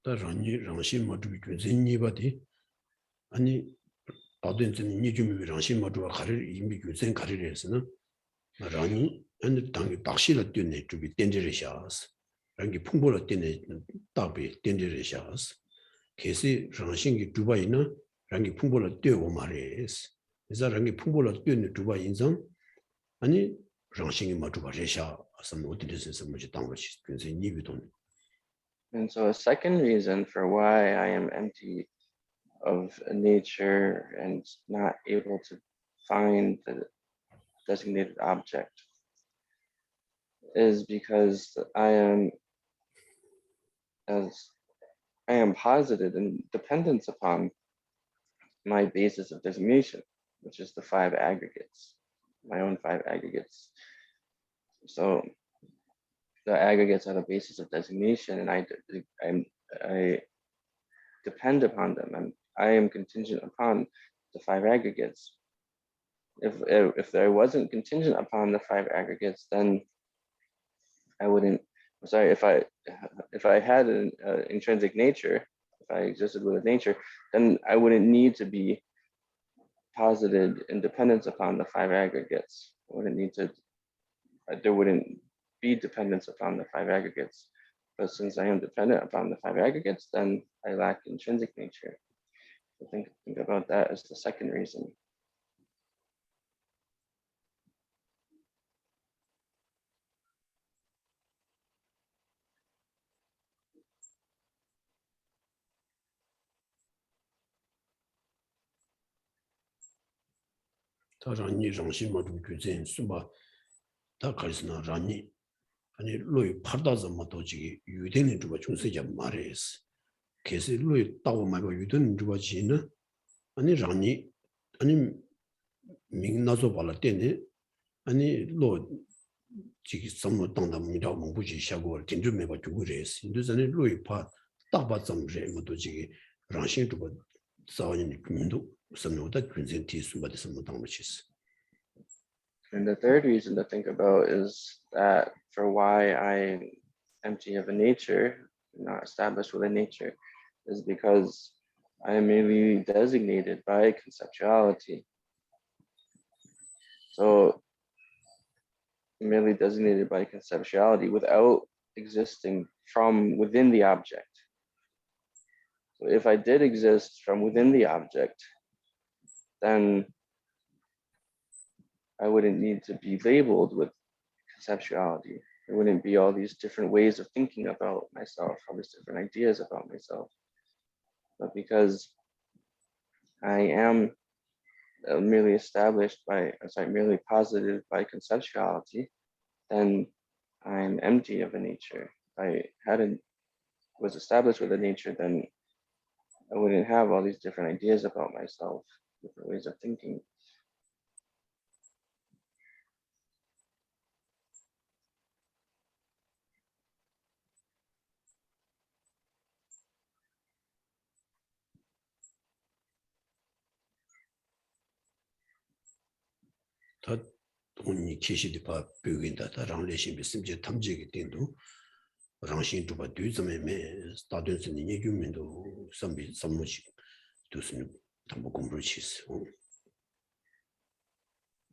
Speaker 1: 다 랑시 마주비 교진이바디 아니 다든지 니주미 랑시 마주와 가를 이미 교진 가리래서는 라니 아니 당이 박시를 뛰네 주비 땡지르샤스 랑기 풍보를 뛰네 답이 땡지르샤스 계시 랑신기 두바이나 랑기 풍보를 뛰고 말이스 그래서 랑기 풍보를 뛰는 두바 인상 아니 랑신기 마주와 레샤 some 어디서 뭐지 당것이 그래서 니비돈.
Speaker 2: And so a second reason for why I am empty of nature and not able to find the designated object is because I am posited in dependence upon my basis of designation, which is the 5 aggregates, my own 5 aggregates. So the aggregates are the basis of designation, and I depend upon them. I am contingent upon the 5 aggregates. If there wasn't contingent upon the 5 aggregates, then I wouldn't. Sorry, if I had an intrinsic nature, if I existed with a nature, then I wouldn't need to be posited in dependence upon the 5 aggregates. I wouldn't need to. There wouldn't be dependence upon the 5 aggregates. But since I am dependent upon the 5 aggregates, then I lack intrinsic nature. So think about that as the second reason.
Speaker 1: 다 라니 랑시 마주 교진 수바 다 가르스나 라니 아니 로이 파다자 마도지 유대는 주가 중세자 말레스 계시 로이 따고 말고 유대는 주가 지나 아니 라니 아니 민나조 발라 때네 아니 로 지기 섬로 땅다 미라 몽부지 샤고 진주메 봐 주고 그래스 인도전에 로이 파 따바 점제 모도지 랑시 주가 사원이 민도 섬로다 군센티 수바데 섬로 당무치스.
Speaker 2: And the third reason to think about is that for why I'm empty of a nature, not established with a nature, is because I am merely designated by conceptuality. So merely designated by conceptuality without existing from within the object. So if I did exist from within the object, then I wouldn't need to be labeled with conceptuality. There wouldn't be all these different ways of thinking about myself, all these different ideas about myself. But because I am merely merely posited by conceptuality, then I'm empty of a nature. If I was established with a nature, then I wouldn't have all these different ideas about myself, different ways of thinking.
Speaker 1: 다 돈이 계시디 봐 벽인다 다 랑레신 비심제 탐지기 된도 랑신 두바 뒤점에 다든지 니주민도 섬비 섬무지 두스는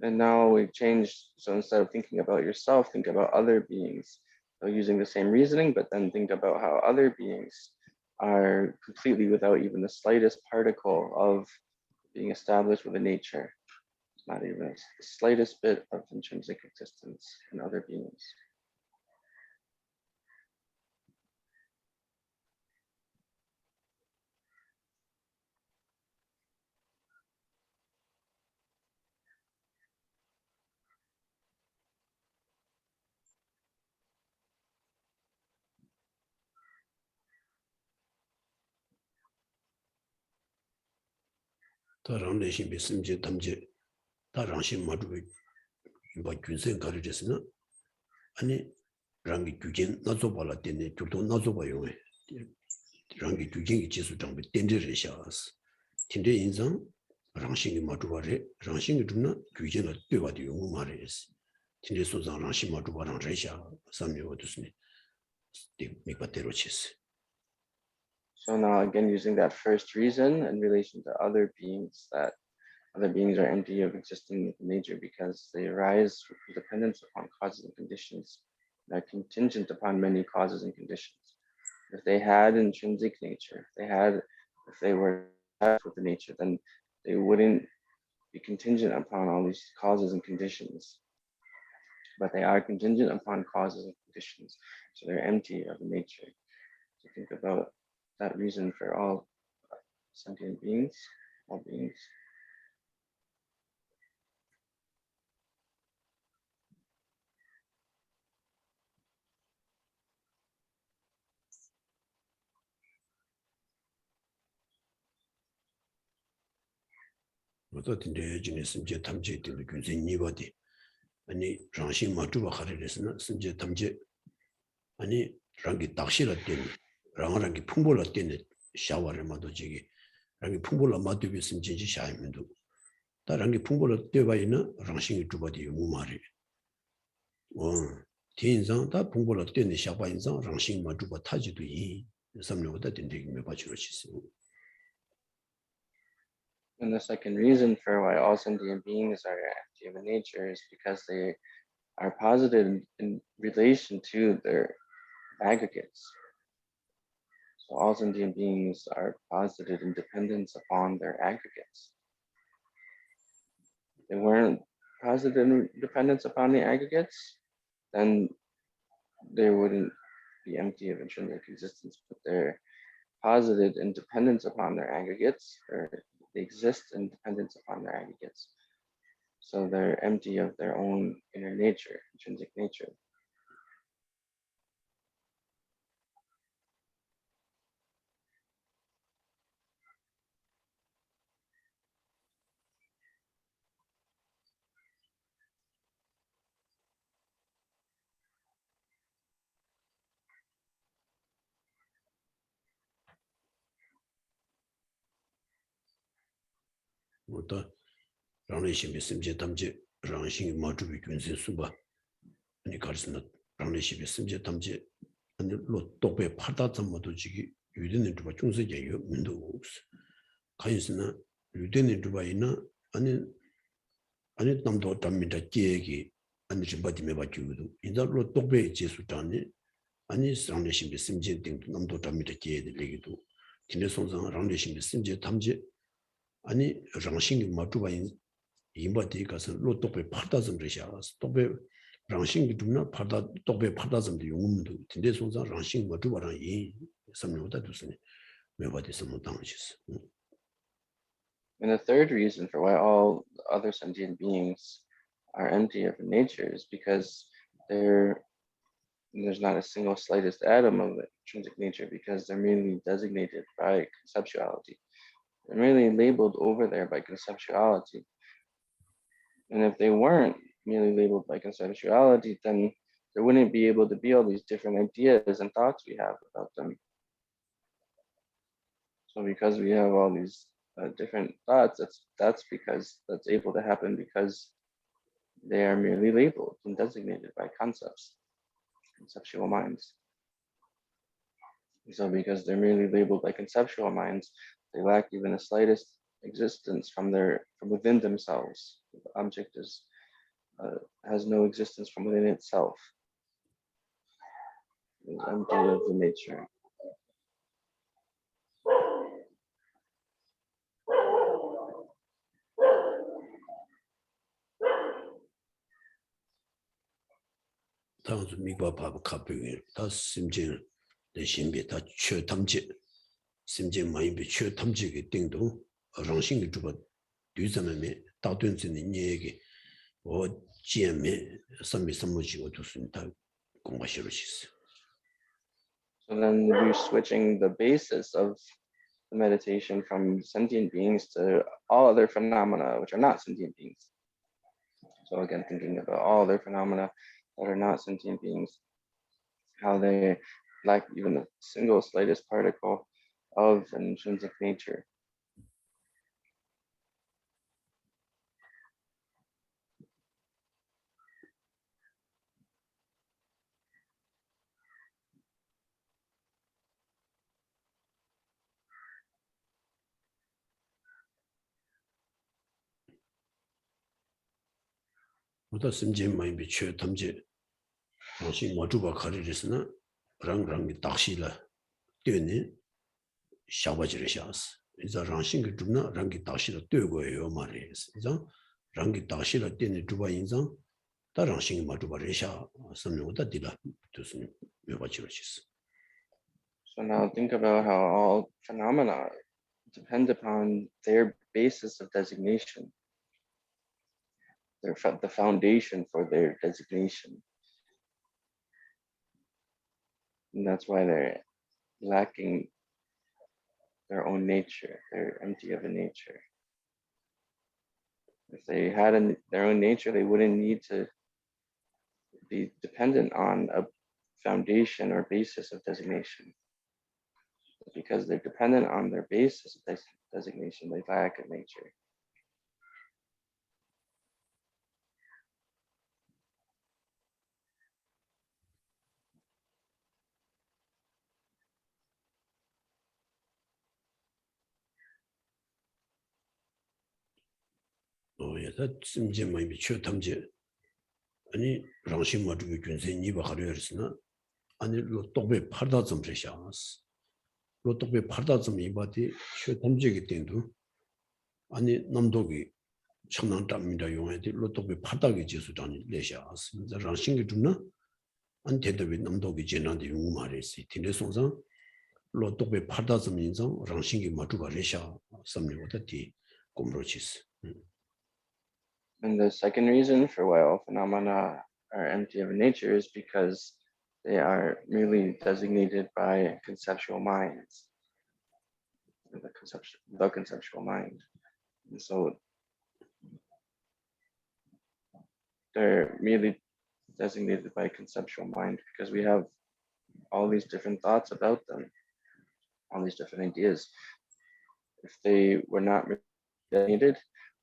Speaker 2: And now we changed, so instead of thinking about yourself, think about other beings. So using the same reasoning, but then think about how other beings are completely without even the slightest particle of being established with a nature. Not even the slightest bit of intrinsic existence in other beings.
Speaker 1: 아니 랑기 규진 나조발라 때네 줄도 나조바요 랑기 규진이 지수 장비 덴데를 샤스 틴데 인상 랑싱이 마주바레 랑싱이 좀나 규진을 되바디 용어 말이스 틴데 소장 랑싱 마주바랑 레샤 삼요도스니 미바테로치스.
Speaker 2: So now again using that first reason in relation to other beings, that other beings are empty of existing nature because they arise from dependence upon causes and conditions. They're contingent upon many causes and conditions. If they had intrinsic nature, if they were with the nature, then they wouldn't be contingent upon all these causes and conditions. But they are contingent upon causes and conditions, so they're empty of nature. So think about that reason for all sentient beings, all beings.
Speaker 1: 어떤데 지냈으면 제 탐지 때문에 굉장히 니바디 아니 장신 마주바 하려서는 심지어 탐지 아니 랑기 닥시라 때문에 랑랑기 풍불라 때문에 샤워를 마도 지기 랑기 풍불라 마도 비스면 진지 샤이면도 다랑기 풍불라 때바이나 랑신이 주바디 무마리 티인상 다 풍불라 때문에 샤바인상 랑신 마주바 타지도 이 삼료보다 된대기 몇 바치로 치스.
Speaker 2: And the second reason for why all sentient beings are empty of nature is because they are posited in relation to their aggregates. So all sentient beings are posited in dependence upon their aggregates. If they weren't posited in dependence upon the aggregates, then they wouldn't be empty of intrinsic existence, but they're posited in dependence upon their aggregates, or they exist in dependence upon their aggregates. So they're empty of their own inner nature, intrinsic nature.
Speaker 1: 뭐다 랑레시비 심제 담제 랑싱이 마주비 군세 수바 아니 가르스나 랑레시비 심제 담제 아니 로 똑배 파다 점모도 지기 유대는 주바 중세 예요 민도 없어 가인스나 유대는 주바이나 아니 남도 담미다 계획이 아니 좀 받으면 받기도 인자로 똑배 제수장이 아니 랑레시비 심제 등 남도 담미다 계획을 얘기도 진짜 송상 랑레시비 심제 담제 아니 랑싱이 마주바인 이마디 가서 로또베 파다점 저샤스 또베 랑싱이 좀나 파다 또베 파다점도 용문도 근데 손상 랑싱 마주바랑 이 섬료다 두스니 매바디 섬도 당시스.
Speaker 2: And the third reason for why all other sentient beings are empty of nature is because there's not a single slightest atom of intrinsic nature, because they're merely designated by conceptuality. They're merely labeled over there by conceptuality. And if they weren't merely labeled by conceptuality, then there wouldn't be able to be all these different ideas and thoughts we have about them. So because we have all these different thoughts, that's able to happen because they are merely labeled and designated by concepts, conceptual minds. So because they're merely labeled by conceptual minds, they lack even the slightest existence from within themselves. The object has no existence from within itself. It's empty of the nature.
Speaker 1: 당주 미과 밥 카페에 다 심진 대신비 다 최탐지 심진 많이 비 최탐지게 띵도 랑싱이 주가 뒤자면에 다된지는 얘기 어 지엠에 선미 선무지고 두습니다 공부하시러 있어.
Speaker 2: So then we're switching the basis of the meditation from sentient beings to all other phenomena which are not sentient beings. So again, thinking about all other phenomena that are not sentient beings, how they lack even the single slightest particle of an intrinsic nature.
Speaker 1: 보다 심진 많이 비 최탐지 당신 모두가 가리리스나 랑랑이 딱시라 되네 샤바지를 샤스 이제 랑싱이 좀나 랑기 딱시라 되고요 말이에요. 이제 랑기 딱시라 되네 주바 인상 다 랑싱이 모두가 레샤 선명하다 디라 두스니 외바지로 있어.
Speaker 2: So now think about how all phenomena depend upon their basis of designation, the foundation for their designation. And that's why they're lacking their own nature. They're empty of a nature. If they had their own nature, they wouldn't need to be dependent on a foundation or basis of designation. But because they're dependent on their basis of designation, they lack a nature.
Speaker 1: 다 심진 많이 비 최탐지 아니 랑싱 모두가 군세 니바 하려였으나 아니 로또베 팔다 좀 제샤스 로또베 팔다 좀 이바디 최탐지기 때도 아니 남도기 청난답니다 용해디 로또베 팔다기 지수단이 내샤스 이제 랑싱이 좀나 안 대답이 남도기 지난데 용 말했지 tin데 송상 로또베 팔다 좀 인상 랑싱이 모두가 레샤 섬리고다디 공로치스.
Speaker 2: And the second reason for why all phenomena are empty of nature is because they are merely designated by conceptual minds, the conceptual mind. And so they're merely designated by conceptual mind because we have all these different thoughts about them, all these different ideas. If they were not designated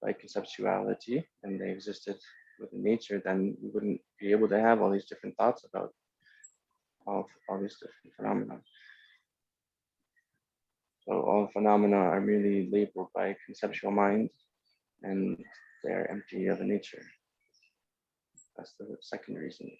Speaker 2: by conceptuality and they existed within nature, then we wouldn't be able to have all these different thoughts about all these different phenomena. So all phenomena are merely labeled by conceptual mind and they are empty of a nature. That's the second reason.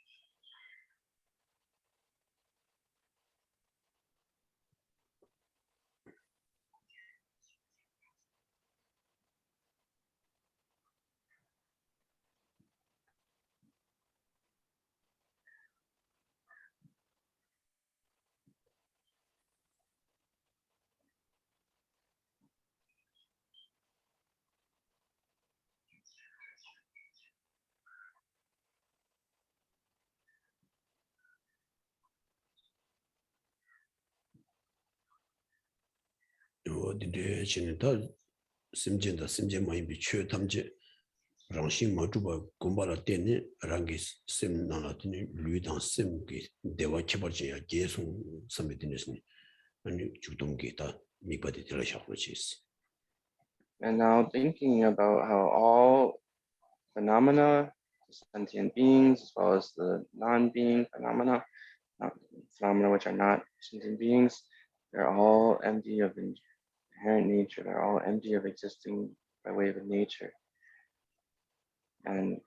Speaker 1: 어디에 지는다 심진다 심진 많이 비 최탐지 랑싱 모두가 공부를 때네 랑기 심 나라더니 류당 심기 대화 개발지야 계속 선배들이니 아니 주동기다 미바디 들으셔보시스.
Speaker 2: And now thinking about how all phenomena, sentient beings, as well as the non-being phenomena, phenomena which are not sentient beings, they're all empty of inherent nature. They're all empty of existing by way of nature. And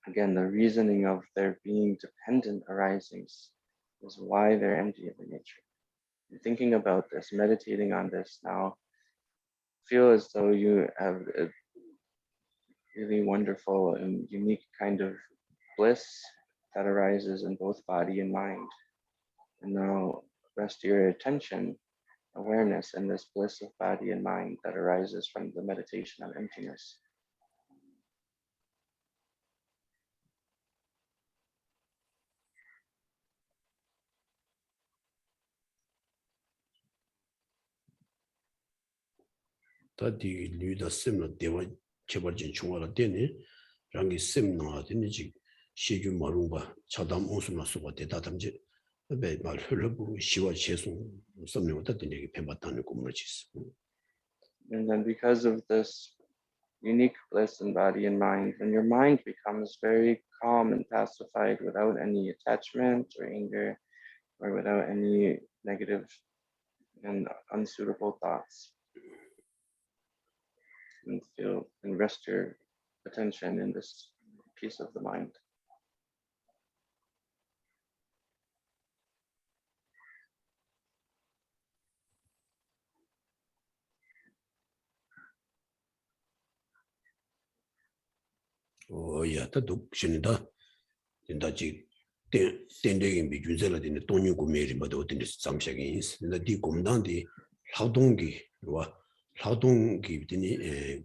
Speaker 2: again, the reasoning of their being dependent arisings is why they're empty of nature. And thinking about this, meditating on this now, feel as though you have a really wonderful and unique kind of bliss that arises in both body and mind. And now rest your attention, awareness in this bliss of body and mind that arises from the meditation on emptiness.
Speaker 1: 다디 류다 셈나 대와 개발진 중화라 되네. 랑기 셈나 되네 지 시주 마룬바 차담 오스나 수가 대다담지 매말 흘러부 시와 제송 셈네보다 되게 뱀바다는 꿈을 지스.
Speaker 2: And then because of this unique bliss in body and mind, when your mind becomes very calm and pacified without any attachment or anger or without any negative and unsuitable thoughts, and feel and rest your attention in this peace of the mind.
Speaker 1: 야, 다 독신이다. 된다지 땡땡이 비준sel라 되네. 돈이 구매리 봐도 어떤 잠시하게 있어. 근데 디 공단디劳动기 와劳动기 되니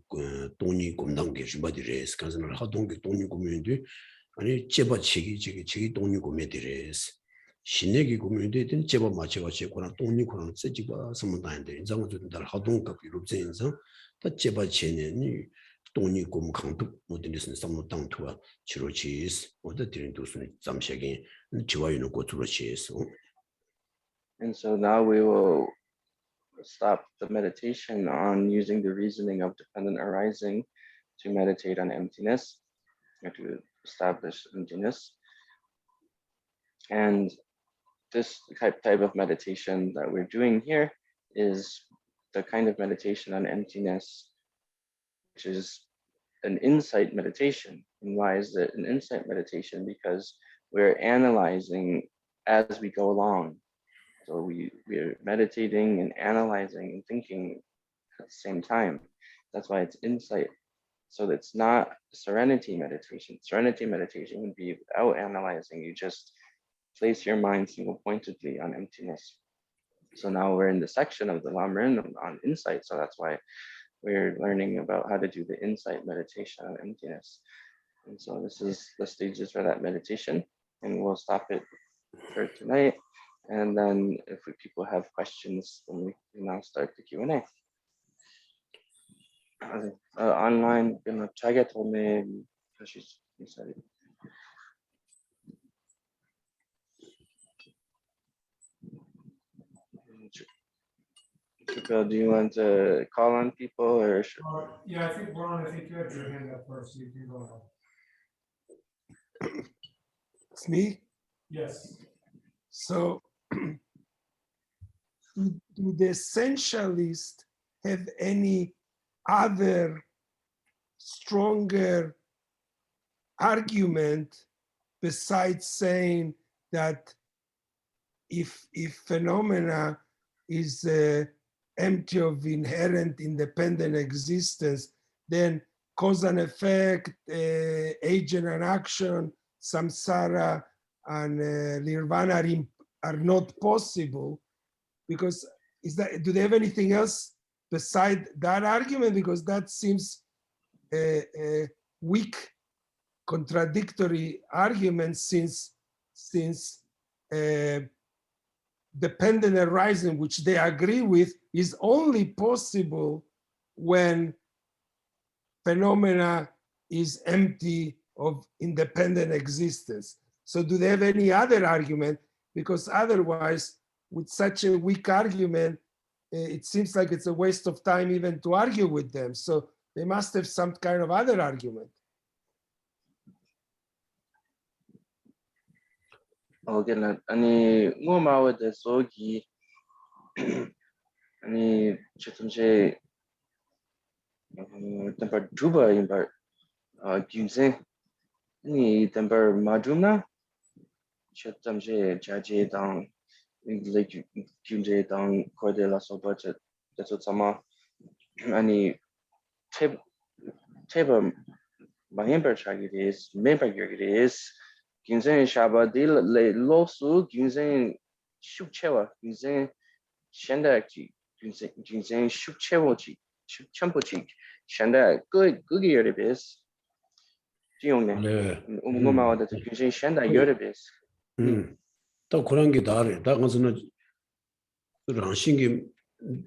Speaker 1: 돈이 공단게 주바디레스. 그래서劳动기 돈이 구매인데 아니 제바치기 지기 돈이 구매디레스. 신내기 구매인데 된 제바 맞춰가지고 그런 돈이 그런 쓰지가 선문다인데 인상을 준다.劳动각 유럽제 인상 다 제바치니 돈이 곰 강도 모든 데서 삼로 땅투와 치료치스 어디 드린 도스는 잠시하게 지와유는 고투로치스.
Speaker 2: And so now we will stop the meditation on using the reasoning of dependent arising to meditate on emptiness or to establish emptiness. And this type of meditation that we're doing here is the kind of meditation on emptiness, which is an insight meditation. And why is it an insight meditation? Because we're analyzing as we go along. So we're meditating and analyzing and thinking at the same time. That's why it's insight. So it's not serenity meditation. Serenity meditation would be without analyzing. You just place your mind single-pointedly on emptiness. So now we're in the section of the Lamrim on insight. So that's why we're learning about how to do the insight meditation on emptiness. And so this is the stages for that meditation. And we'll stop it for tonight. And then if people have questions, then we can now start the Q&A. Online, 자기 도움에 하실 수 있어요. Do you want to call on people or?
Speaker 3: Yeah, I think Ron, I think you had your hand up first. You can go ahead.
Speaker 4: It's me?
Speaker 3: Yes.
Speaker 4: So, do the essentialists have any other stronger argument besides saying that if phenomena is empty of inherent independent existence, then cause and effect, agent and action, samsara and nirvana are not possible? Because do they have anything else beside that argument? Because that seems a weak, contradictory argument since dependent arising, which they agree with, is only possible when phenomena is empty of independent existence. So do they have any other argument? Because otherwise, with such a weak argument, it seems like it's a waste of time even to argue with them. So they must have some kind of other argument.
Speaker 2: Okay, 아니 뭐 마워데 소기 아니 저쯤제 temper juba imbar gyunse ni temper madrumna 저쯤제 자제 당 like gyunse 당 거대 la soba that's what sama 아니 table mahember chagiris member yagiris gyunse shaba dil le losu gyunse shukchewa gyunse shendaki gyunse shukchewochi shukchampochi shenda good year bes 지용네
Speaker 1: 네.
Speaker 2: umgo마와다 gyunse shenda year bes
Speaker 1: 또 그런 게 다래. 다 가서는 랑신기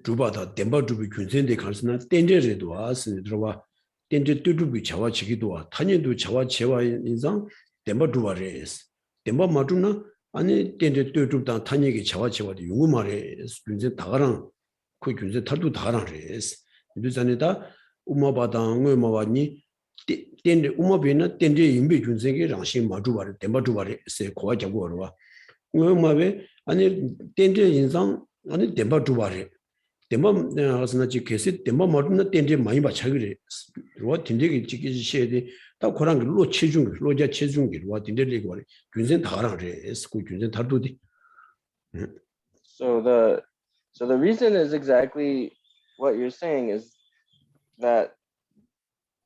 Speaker 1: 주바다 덴바 주비 균센데 가서는 땡제에도 와서 들어와 땡제 뚜주비 자와치기도 와. 타년도 자와체와 인상 덴바 주바레스. 덴바 마주나 아니 땡제 뚜주다 타년기 자와체와도 용어 말에 균센 다가랑 그 균센 탈도 다가랑레스. 이두산에다 우마바당 의마와니 땡제 우마비나 땡제 임비 균센기 랑신 마주바레 덴바 주바레스 고아 잡고와. 의마베 아니 땡제 인상 아니 덴바 주바레 덴바 하스나지 계시 덴바 모르는 덴제 많이 받차기래 로 덴제기 지기 시에디 다 고랑 로 체중 로자 체중기 로 덴제리 거래 균센 다라래 스고 균센 다도디
Speaker 2: so the reason is exactly what you're saying is that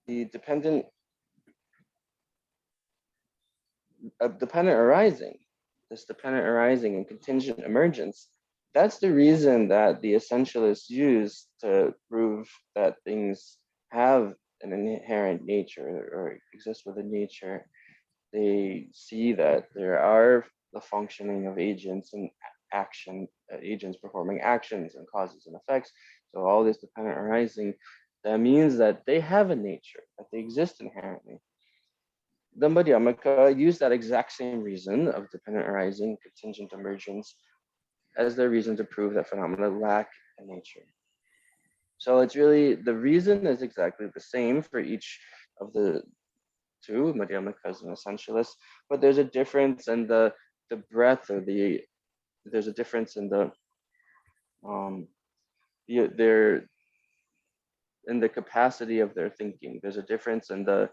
Speaker 2: the dependent arising, this dependent arising and contingent emergence, that's the reason that the essentialists use to prove that things have an inherent nature or exist within nature. They see that there are the functioning of agents and agents performing actions and causes and effects. So all this dependent arising, that means that they have a nature, that they exist inherently. The Madhyamaka use that exact same reason of dependent arising, contingent emergence, as their reason to prove that phenomena lack a nature. So it's really, the reason is exactly the same for each of the two, Madhyamakas and essentialists, but there's a difference in the breadth or there's a difference in the capacity of their thinking. There's a difference in the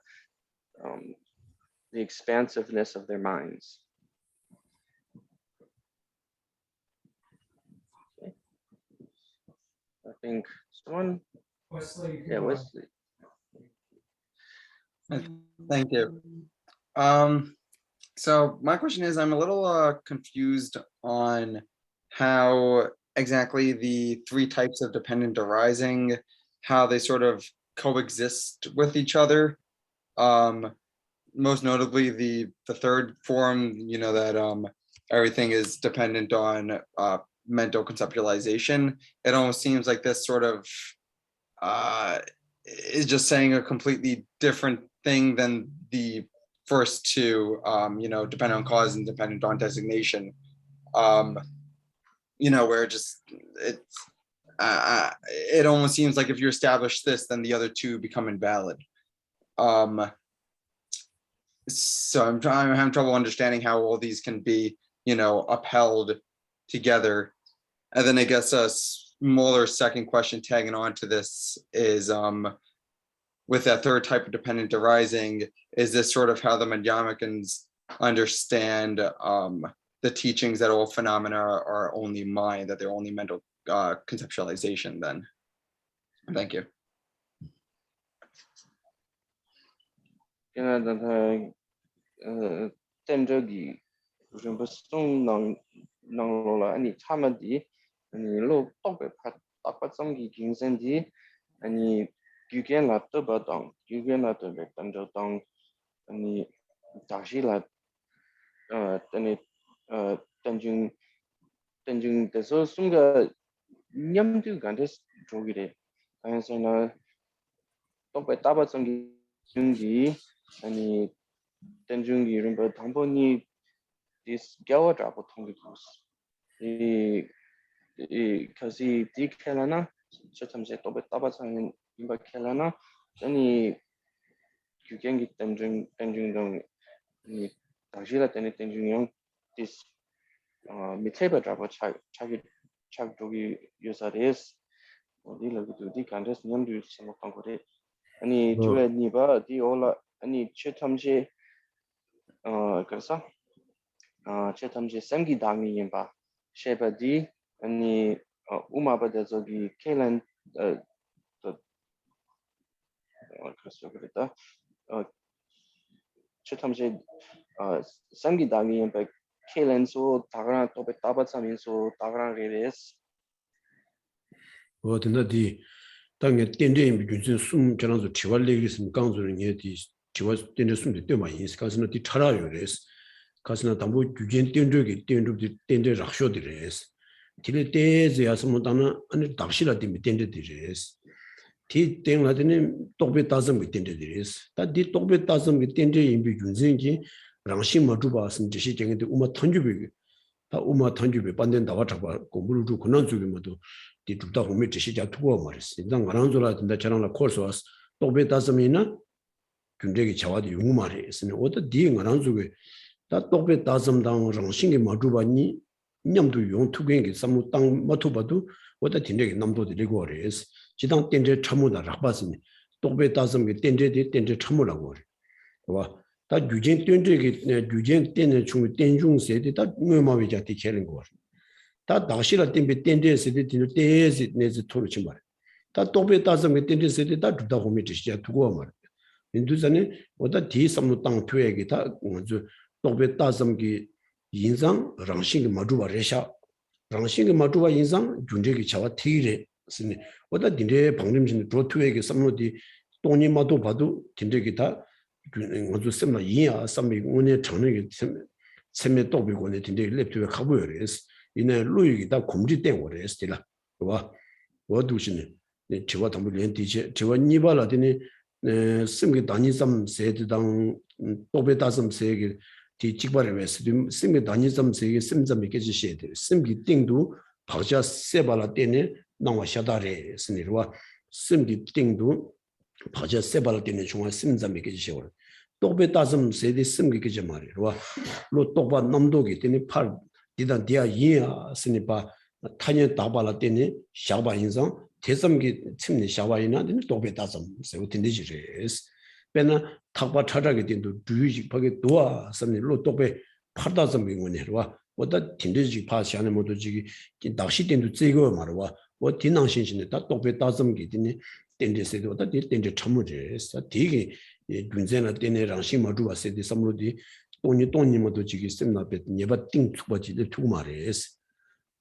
Speaker 2: expansiveness of their minds. Okay. I think someone,
Speaker 3: Wesley.
Speaker 2: yeah, Wesley.
Speaker 5: Thank you. So my question is, I'm a little confused on how exactly the three types of dependent arising, how they sort of coexist with each other. Most notably the third form, you know, that everything is dependent on mental conceptualization. It almost seems like this sort of is just saying a completely different thing than the first two, you know, dependent on cause and dependent on designation. You know, where it almost seems like if you establish this, then the other two become invalid. So I'm having trouble understanding how all these can be, you know, upheld together. And then I guess a smaller second question tagging on to this is, with that third type of dependent arising, is this sort of how the Madhyamikans understand the teachings that all phenomena are only mind, that they're only mental conceptualization then? Thank you.
Speaker 2: 템저기 무슨 무슨 낭로라 아니 참아디 아니 로 똑배 딱받성기 긴센디 아니 규겐 랍도 바당 규겐 랍도 백당저당 아니 다시라 아니 던중 대서 숨가 냠두 간데스 조기래 그래서는 똑배 따받성기 중기 아니 던중기 이런 거 당번이 this 겨워라 보통 이 kasi di kelana chotamse tobe tabasang imba kelana ani gyugengi tenjung dong ni 당시라 때는 tenjung this miteba drabo chagi chagdogi usares 어디 라고도 디 간데스 냠도 생각한 거래. 아니
Speaker 1: 어.
Speaker 2: 주에 니바 디 올라 아니 최탐지 그래서 최탐지 생기 당위인 바 셰바디 아니 우마바데 저기 케란 그래서 그랬다. 최탐지 생기 당위인 바 케란소 다가나 또 따바차면서 다가나 레레스
Speaker 1: 어든다디 당에 땡땡이 균진 숨 전화서 지발레기스 강조는 예디 지와 땡땡 숨도 때마 인스 가스나 디 차라요레스 가스나 담보 규진 땡저기 땡저디 땡저 락쇼디레스 딜레 때즈야스 못하나 아니 답시라 디 땡저디레스 디 땡라드니 똑베 따섬 땡저디레스 다디 똑베 따섬 땡저 인비 균진기 랑신 마주바스 지시 쟁인데 우마 턴주비 다 우마 턴주비 반된 나와 잡아 공부를 주 권한 주기 모두 디 두다 보면 지시자 두고 말했어. 일단 가랑조라 된다 저랑라 코스 왔어. 또베 다섬이나 군대기 자와도 용 말했으니 어디 디 가랑조게 다 또베 다섬당 정신이 마주바니 냠도 용 투겐기 삼무 땅 마투바도 어디 딘데기 남도 데리고 그랬어. 지당 땡제 참모다 라바스니 또베 다섬게 땡제디 땡제 참모라고 그래. 봐. 다 유진 땡제기 유진 땡의 중 땡중세디 다 뇌마비자 디케는 거. 다 다시라 땡베 땡제세디 딘 땡제 내지 토르치 말. 다 또베 다섬게 땡제세디 다 두다 호미 지시야 두고 말. 인두자네 어디 디 삼무 땅 표에게 다 먼저 또베 다섬게 인상 랑싱게 마주바 레샤 랑싱게 마주바 인상 준제기 자와 티레 스니 어디 딘데 방림신 조투에게 삼무디 돈이 마도 봐도 딘데기 다 먼저 셈나 이야 삼미 오늘 전에 셈에 또 비고네 딘데 랩트에 가보여레스 이내 루이기 다 공지된 거래스라 봐 어두시네 제가 담을 렌티제 제가 니발라더니 심게 단위섬 세드당 또베 다섬 세게 디 직발에 왜스 심게 단위섬 세게 심점이 깨지셔야 돼 심기 띵도 박자 세발라 때네 나와 샤다레 스니르와 심기 띵도 박자 세발라 때네 중앙 심점이 깨지셔 또베 다섬 세데 심기 깨지 말이와 로 또바 남도기 때네 팔 디단 디아 이야 스니바 타년 다발라 때네 샤바 인상 대섬기 침니 샤바이나 또베 다섬 세우 딘디지레스 베나 탁바 찾아게 된도 주의식 밖에 도와 섬니 로 또베 팔다섬 인원이와 뭐다 딘디지 파시하는 모두 지기 낚시 된도 제거 말와 뭐 디낭신신에 다 또베 다섬기 되니 딘디세도 다 딘디 참무제스 되게 군제나 딘네랑 심마주와 세디 섬로디 돈이 모두 지기 셈나베 네바 띵 투바지데 투 말레스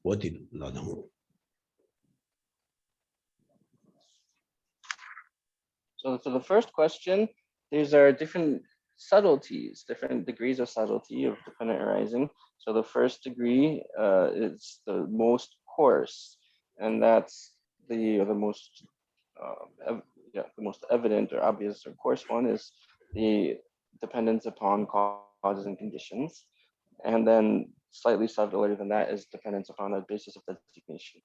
Speaker 1: 어디 라당
Speaker 2: So for the first question, these are different subtleties, different degrees of subtlety of dependent arising. So the first degree is the most coarse, and that's the most the most evident or obvious or coarse one is the dependence upon causes and conditions, and then slightly subtler than that is dependence upon a basis of designation,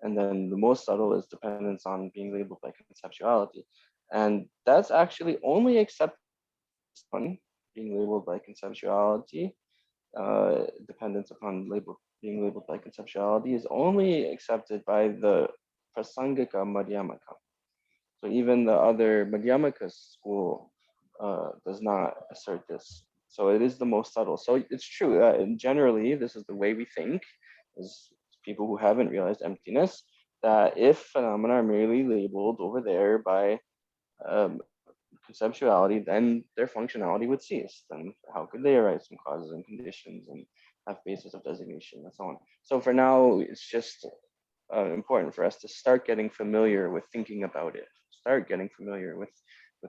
Speaker 2: and then the most subtle is dependence on being labeled by conceptuality. And that's actually only accepted on being labeled by conceptuality. Dependence upon being labeled by conceptuality is only accepted by the Prasangika Madhyamaka. So even the other Madhyamaka school does not assert this. So it is the most subtle. So it's true that generally this is the way we think, as people who haven't realized emptiness, that if phenomena are merely labeled over there by conceptuality, then their functionality would cease. Then how could they arise from causes and conditions and have basis of designation and so on? So for now, it's just important for us to start getting familiar with thinking about it, start getting familiar with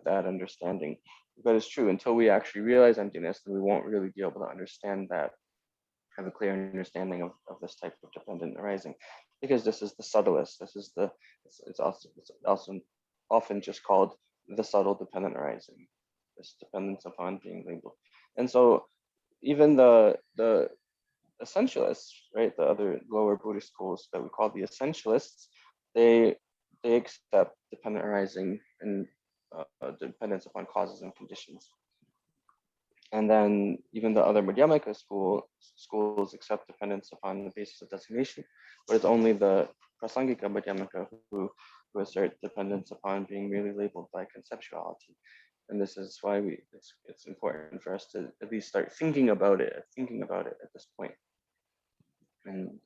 Speaker 2: that understanding. But it's true, until we actually realize emptiness, then we won't really be able to understand that, have a clear understanding of this type of dependent arising, because this is the subtlest. This is it's also often just called the subtle dependent arising, this dependence upon being labeled. And so even the essentialists, right, the other lower Buddhist schools that we call the essentialists, they accept dependent arising and dependence upon causes and conditions. And then even the other Madhyamaka schools accept dependence upon the basis of designation, but it's only the Prasangika Madhyamaka who assert dependence upon being merely labeled by conceptuality. And this is why it's important for us to at least start thinking about it at this point. And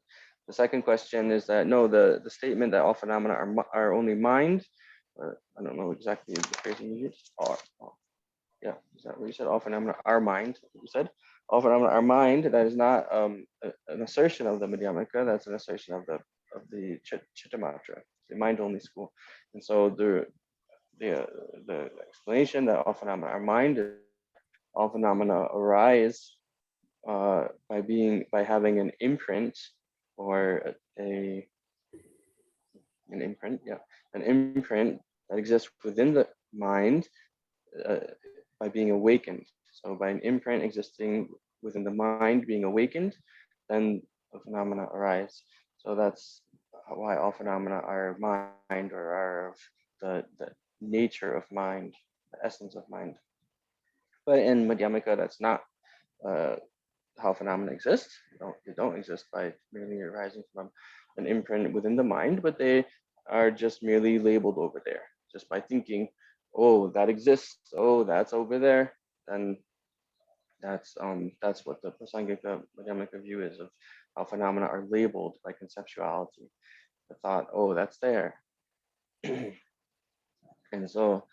Speaker 2: the second question is that no, the statement that all phenomena are only mind, or I don't know exactly the phrasing you used. Yeah, is that what you said? All phenomena are mind. You said all phenomena are mind. That is not an assertion of the Madhyamaka. That's an assertion of the Chittamatra, the mind-only school. And so the explanation that all phenomena are mind, all phenomena arise by having an imprint or an imprint that exists within the mind by being awakened. So by an imprint existing within the mind being awakened, then the phenomena arise. So that's why all phenomena are mind, or are of the nature of mind, the essence of mind. But in Madhyamaka, that's not how phenomena exist. They don't exist by merely arising from an imprint within the mind, but they are just merely labeled over there. Just by thinking, oh, that exists, oh, that's over there, then that's what the Prasangika Madhyamaka view is of how phenomena are labeled by conceptuality. The thought, oh, that's there. And so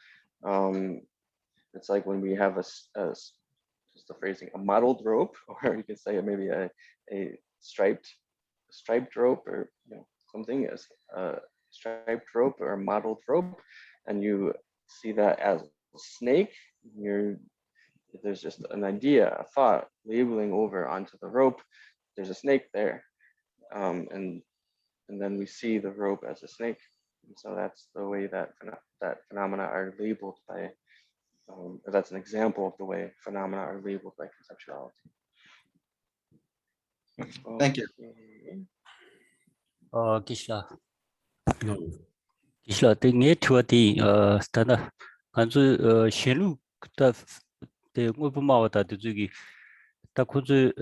Speaker 2: it's like when we have just the phrasing, a mottled rope, or you could say maybe a striped rope, or something as a striped rope or a mottled rope, and you see that as a snake. There's just an idea, a thought labeling over onto the rope. There's a snake there, and then we see the rope as a snake. And so that's the way that phenomena are labeled by. That's an example of the way phenomena are labeled by conceptuality.
Speaker 5: Thank you.
Speaker 6: Geshe.
Speaker 1: No.
Speaker 6: Geshe, the nature the standard kanzu shenu the ngopuma da zugi da kuzu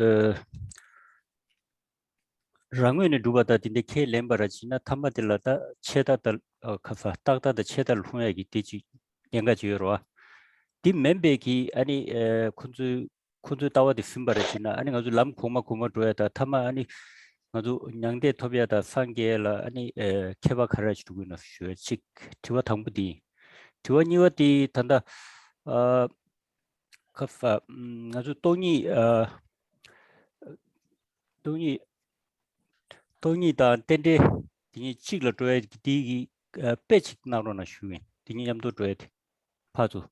Speaker 6: rangwene dubata dinde ke lembarachina tamadilata cheda dal kafa takta da chedal hunayagi teji yenga jiyorwa di membeki ani kunzu tawadi simbarachina ani ngazu lam koma doyata tama ani ngazu nyangde tobiada 상계라 아니 케바 카라지 두고 있어요. 즉 티와 당부디 티와 니와디 단다 카파 아주 돈이다 텐데 딩이 찍을 줘야 디기 배치 나로나 슈윈 딩이 잠도 줘야 돼. 파주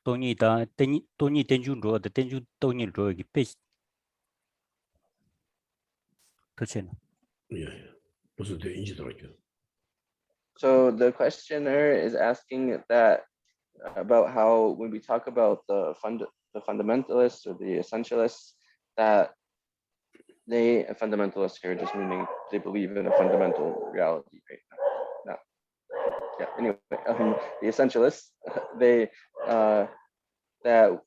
Speaker 6: 돈이다 돈이 된준 줘야 돼. 된준 돈이 줘야기 배치 그렇잖아.
Speaker 1: Yeah.
Speaker 2: So the questioner is asking that about how when we talk about the fundamentalists or the essentialists, that fundamentalists here just meaning they believe in a fundamental reality, right? No. Yeah. Anyway, the essentialists, they that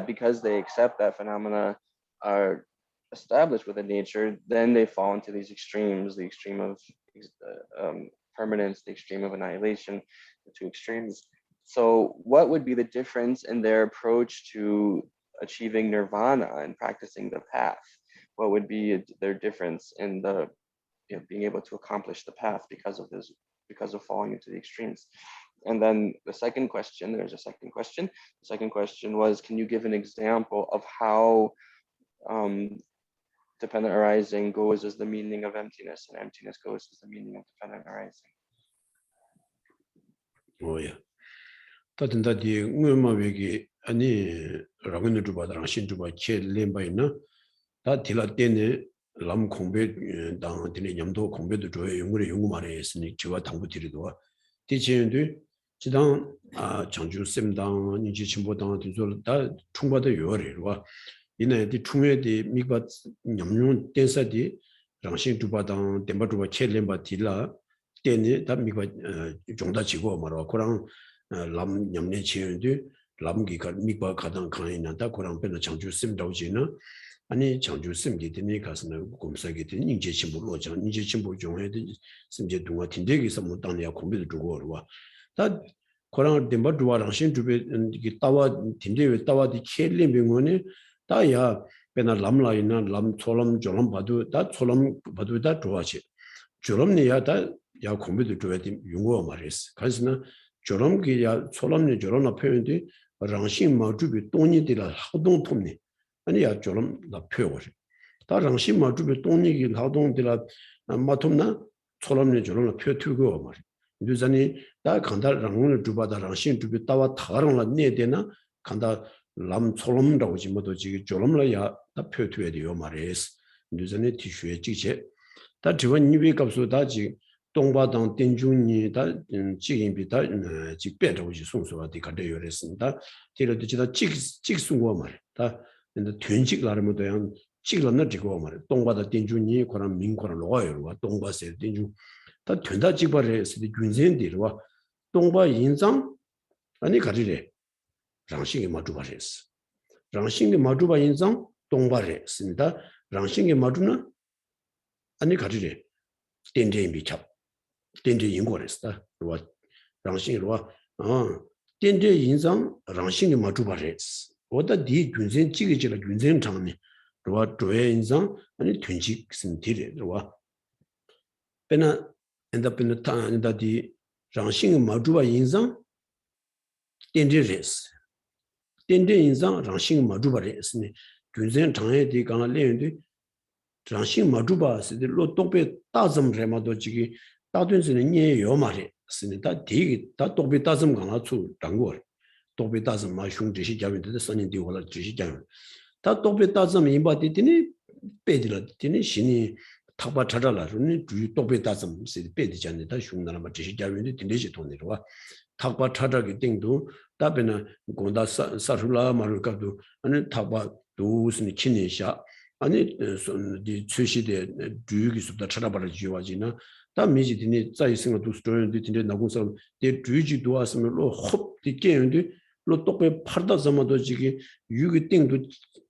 Speaker 2: because they accept that phenomena are established within nature, then they fall into these extremes, the extreme of permanence, the extreme of annihilation, the two extremes. So what would be the difference in their approach to achieving nirvana and practicing the path? What would be their difference in the being able to accomplish the path because of falling into the extremes? And then the second question, there's a second question. The second question was, can you give an example of how dependent arising goes as the meaning of emptiness, and emptiness goes as the meaning of dependent arising?
Speaker 1: Oh yeah. That the ngumawegi ani ragunu duba rangshin duba che lemba ina da tila tene lam khombe dang tene nyamdo khombe do joye yungure yungumare esni chiwa tangbu tirido ti chendu chidang changju semdang ni ji chimbo dang tinzo da chungba de yore ro ina di chungye di mikba nyamnyung tensa di rangshin duba dang demba duba che lemba tila tene da mikba jongda chigo maro korang 람 냠내 치는데 람기가 미과 가당 강이나다 그랑 배는 장주 심 나오지나 아니 장주 심기 되니 가서는 검사기 되니 인제 친구 로장 인제 친구 중에 심지 동화 딘데기서 못 당이야 공부도 주고 와. 다 그런 데뭐 두와랑 신주베 이 따와 딘데에 따와디 켈리 병원에 다야 배나 람라이나 람 초람 조람 봐도 다 초람 봐도 다 좋아지. 조람이야 다야 공부도 줘야 돼 용어 말했어. 그래서 조람기야 초람니 조람나 표현이 랑신 마주비 돈이들아 하동 통네. 아니야 조람 나 표현을. 다 랑신 마주비 돈이기 하동들아 마톰나 초람니 조람나 표 투고 말. 유전이 다 간다 랑을 주바다 랑신 주비 따와 타랑라 내되나 간다 람 초람라고 지모도 지기 조람라야 다 표투에 돼요 말했어. 유전이 티슈에 지체 다 지원 니비 값도 다지 동바당 땡중니 다 지금비 다 직배라고 송소가 되가려 요랬습니다. 뒤로도 지다 직송고 말. 다 근데 된직 나름도 양 직런을 지고 말. 동바다 땡중니 그런 민코를 놓아요와 동바세 땡중 다 된다 직발에 쓰디 군센디와 동바 인상 아니 가리래. 랑싱이 마주바레스. 랑싱이 마주바 인상 동바레 쓴다. 랑싱이 마주나 아니 가리래. 땡땡 비찹. 땡땡 인고랬다. 와 랑싱이와 땡땡 인상 랑싱이 마주바레스. 오다 디 군센 지기지라 군센 장네. 와 조에 인상 아니 튼직 쓴디레. 와 베나 엔다페나 타안다디 랑싱이 마주바 인상 땡땡레스. 땡땡 인상 랑싱이 마주바레스네. 군센 장에디 강아 레인데 랑싱 마주바스데 로 똑베 따점 레마도 지기 따든스는 예요 말이 스니다 되게 다 똑베 따점 강아 주 당고 똑베 따점 마슝 지시 자빈데 선인 디고라 지시 자 다 똑베 따점 임바디니 베디라디니 신이 탁바 찾아라니 주 똑베 따점 세 베디잖네 다 슝나나 마 지시 자빈데 딘데지 돈이로와 탁바 찾아기 땡도 답에나 고다 사술라 말을까도 아니 탁바 도스니 친이샤 아니 이 최시대 주기습다 찾아봐라 지와지나 다 미지디니 자이승을 두스토인데 딘데 나고서 대 주지 도왔으면로 홉디 게인데 로 똑베 팔다 점도 지기 유기 땡도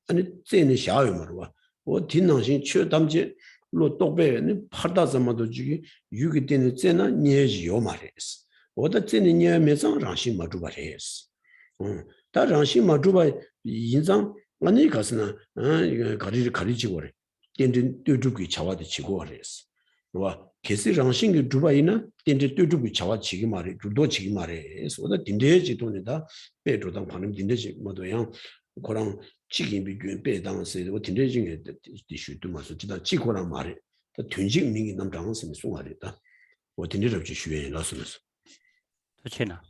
Speaker 1: 아니 쟤네 샤요 말와 어 딘낭신 최담지 로 똑베 팔다 점도 지기 유기 땡네 쟤나 녀지요 말했어 어다 쟤네 녀면서 랑신 마주바레스 다 랑신 마주바 인상 아니 가스나 이거 가리지고 그래. 땡땡 뚜뚜기 차와도 치고 그랬어. 와 계시 랑싱이 두바이나 땡땡 뚜뚜기 차와 치기 말이 주도 치기 말에 소다 딘데지 돈이다. 배조당 반응 딘데지 뭐도양 그랑 치기 비균 배당세 뭐 딘데지게 디슈도 마서 지다 치고란 말에 다 튼식 민기 남장은 송하랬다. 뭐 딘데를 주시에 나서면서.
Speaker 6: 좋지나.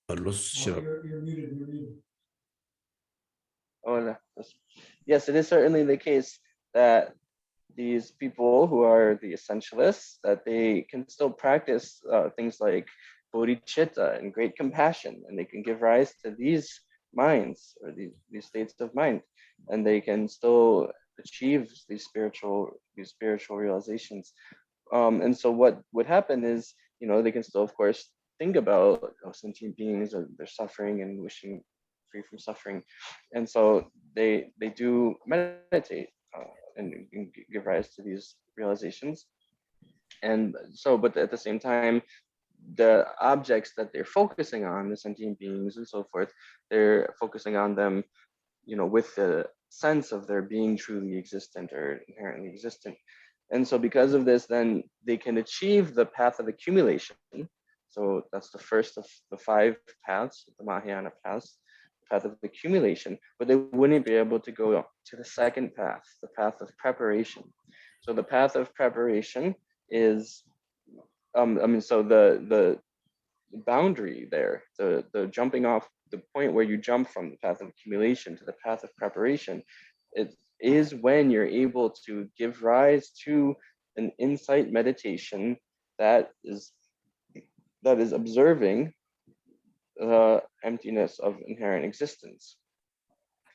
Speaker 3: You're muted, you're muted.
Speaker 2: Oh, yes, it is certainly the case that these people who are the essentialists, that they can still practice things like bodhicitta and great compassion, and they can give rise to these minds or these states of mind, and they can still achieve these spiritual realizations. And so what would happen is, they can still, of course, think about sentient beings or their suffering and wishing free from suffering, and so they do meditate and give rise to these realizations. And so, but at the same time, the objects that they're focusing on, the sentient beings and so forth, they're focusing on them, with the sense of their being truly existent or inherently existent. And so because of this, then they can achieve the path of accumulation. So that's the first of the 5 paths, the Mahayana paths, path of accumulation, but they wouldn't be able to go to the second path, the path of preparation. So the path of preparation is, so the boundary there, the jumping off, the point where you jump from the path of accumulation to the path of preparation, it is when you're able to give rise to an insight meditation that is observing the emptiness of inherent existence.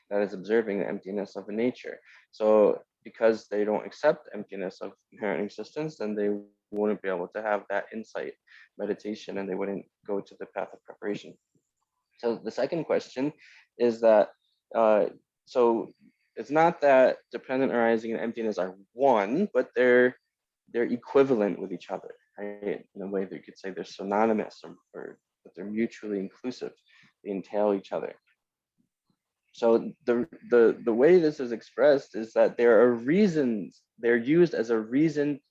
Speaker 2: That is observing the emptiness of a nature. So because they don't accept emptiness of inherent existence, then they wouldn't be able to have that insight meditation, and they wouldn't go to the path of preparation. So the second question is that, so it's not that dependent arising and emptiness are one, but they're equivalent with each other, right? In a way that you could say they're synonymous, or that they're mutually inclusive. They entail each other. So the way this is expressed is that there are reasons, they're used as a reason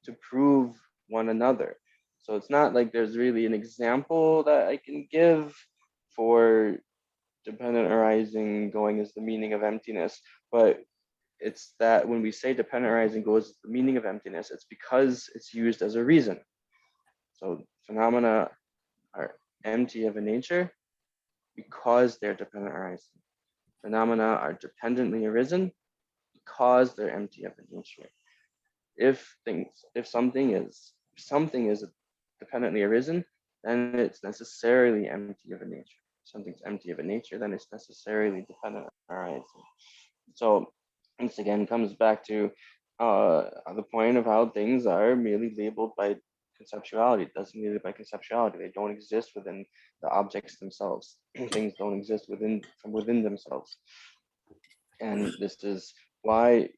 Speaker 2: to prove one another. So it's not like there's really an example that I can give for dependent arising going as the meaning of emptiness, but it's that when we say dependent arising goes as the meaning of emptiness, it's because it's used as a reason. So phenomena are empty of a nature because they're dependent arising. Phenomena are dependently arisen because they're empty of a nature. If something is dependently arisen, then it's necessarily empty of a nature. If something's empty of a nature, then it's necessarily dependent arising. So once again, comes back to the point of how things are merely labeled by conceptuality, designated by conceptuality. They don't exist within the objects themselves. Things don't exist from within themselves. And this is why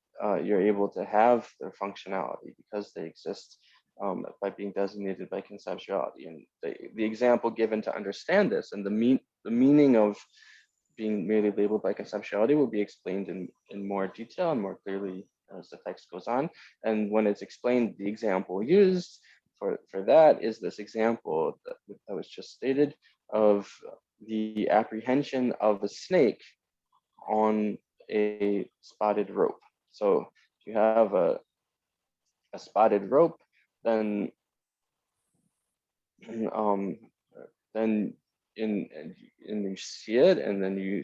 Speaker 2: you're able to have their functionality, because they exist by being designated by conceptuality. And the example given to understand this and the meaning of being merely labeled by conceptuality will be explained in more detail and more clearly as the text goes on. And when it's explained, the example used for that is this example that was just stated of the apprehension of a snake on a spotted rope. So if you have a spotted rope, then you see it, and then you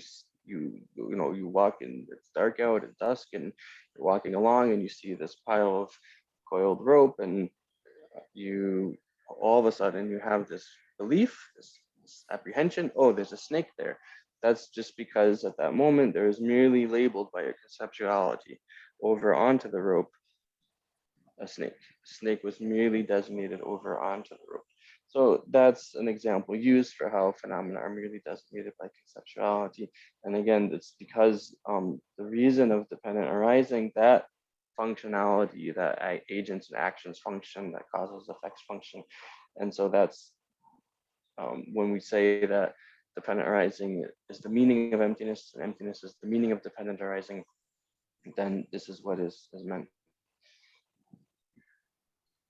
Speaker 2: walk in, it's dark out, it's dusk, and you're walking along and you see this pile of coiled rope, and you all of a sudden you have this belief, this apprehension, oh, there's a snake there. That's just because at that moment there is merely labeled by a conceptuality over onto the rope a snake. A snake was merely designated over onto the rope. So that's an example used for how phenomena are merely designated by conceptuality. And again, it's because the reason of dependent arising, that functionality, that agents and actions function, that causes effects function. And so that's when we say that dependent arising is the meaning of emptiness, and emptiness is the meaning of dependent arising, then this is what is meant.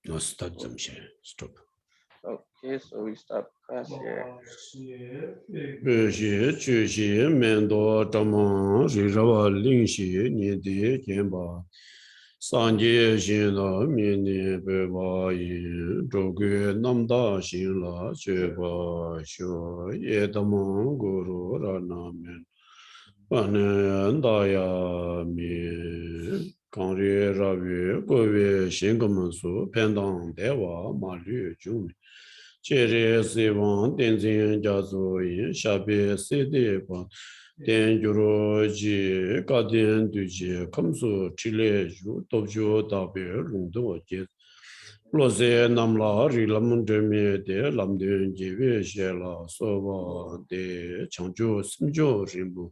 Speaker 1: No, stop them, stop.
Speaker 2: Okay, so we stop class here.
Speaker 1: Geshe, Geshe, Mendo, Dhamma, Rirawa, Lingxi, Nide, Genba, Sanje, Xinla, Mini, Beba, Yin, Zhogu, Namda, Xinla, Jeba, Xio, Yedama, Guru, Rana, Men, Panen, Daya, Mi, Kangri, Ravi, Govi, Xingamansu, Pendang, Dewa, Malu, Jumi. Chere Sivan, Tenzin Jazo Yin, Shabe Sedepa, Tenjuro Ji, Kadien Duji, Kamsu, Chile Ju, Topjo Dabe, Lundo Jet, Lose Namla, Rilam Demi, De Lamdun Jive, Shela, Sova, De Changju, Simjo Rimbu,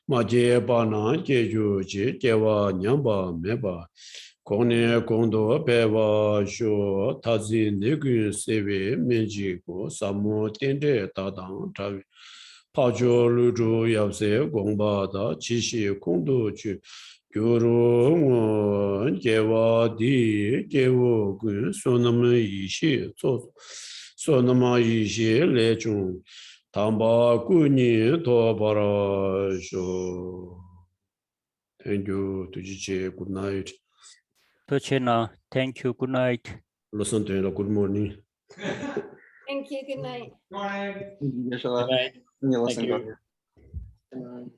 Speaker 1: Maje Bana, Jeju Ji, Jewa, Nyamba, Meba. Kone kondo pewa sho tazi negun sewe menji ko samu tende tadang tawi pajo luju yapse gongba da chishi kondo chu gyuru ngon jewa di jewo gun sonama ishi zozo sonama ishi lechung tamba kuni to para sho. Thank you, Tujiche. Good night.
Speaker 6: To Chenmo, thank you. Good night.
Speaker 1: Listen to good morning.
Speaker 7: Thank you. Good night.
Speaker 3: Go ahead.
Speaker 5: Geshe,
Speaker 6: Good night.
Speaker 5: you listen
Speaker 6: Thank
Speaker 5: to
Speaker 6: you.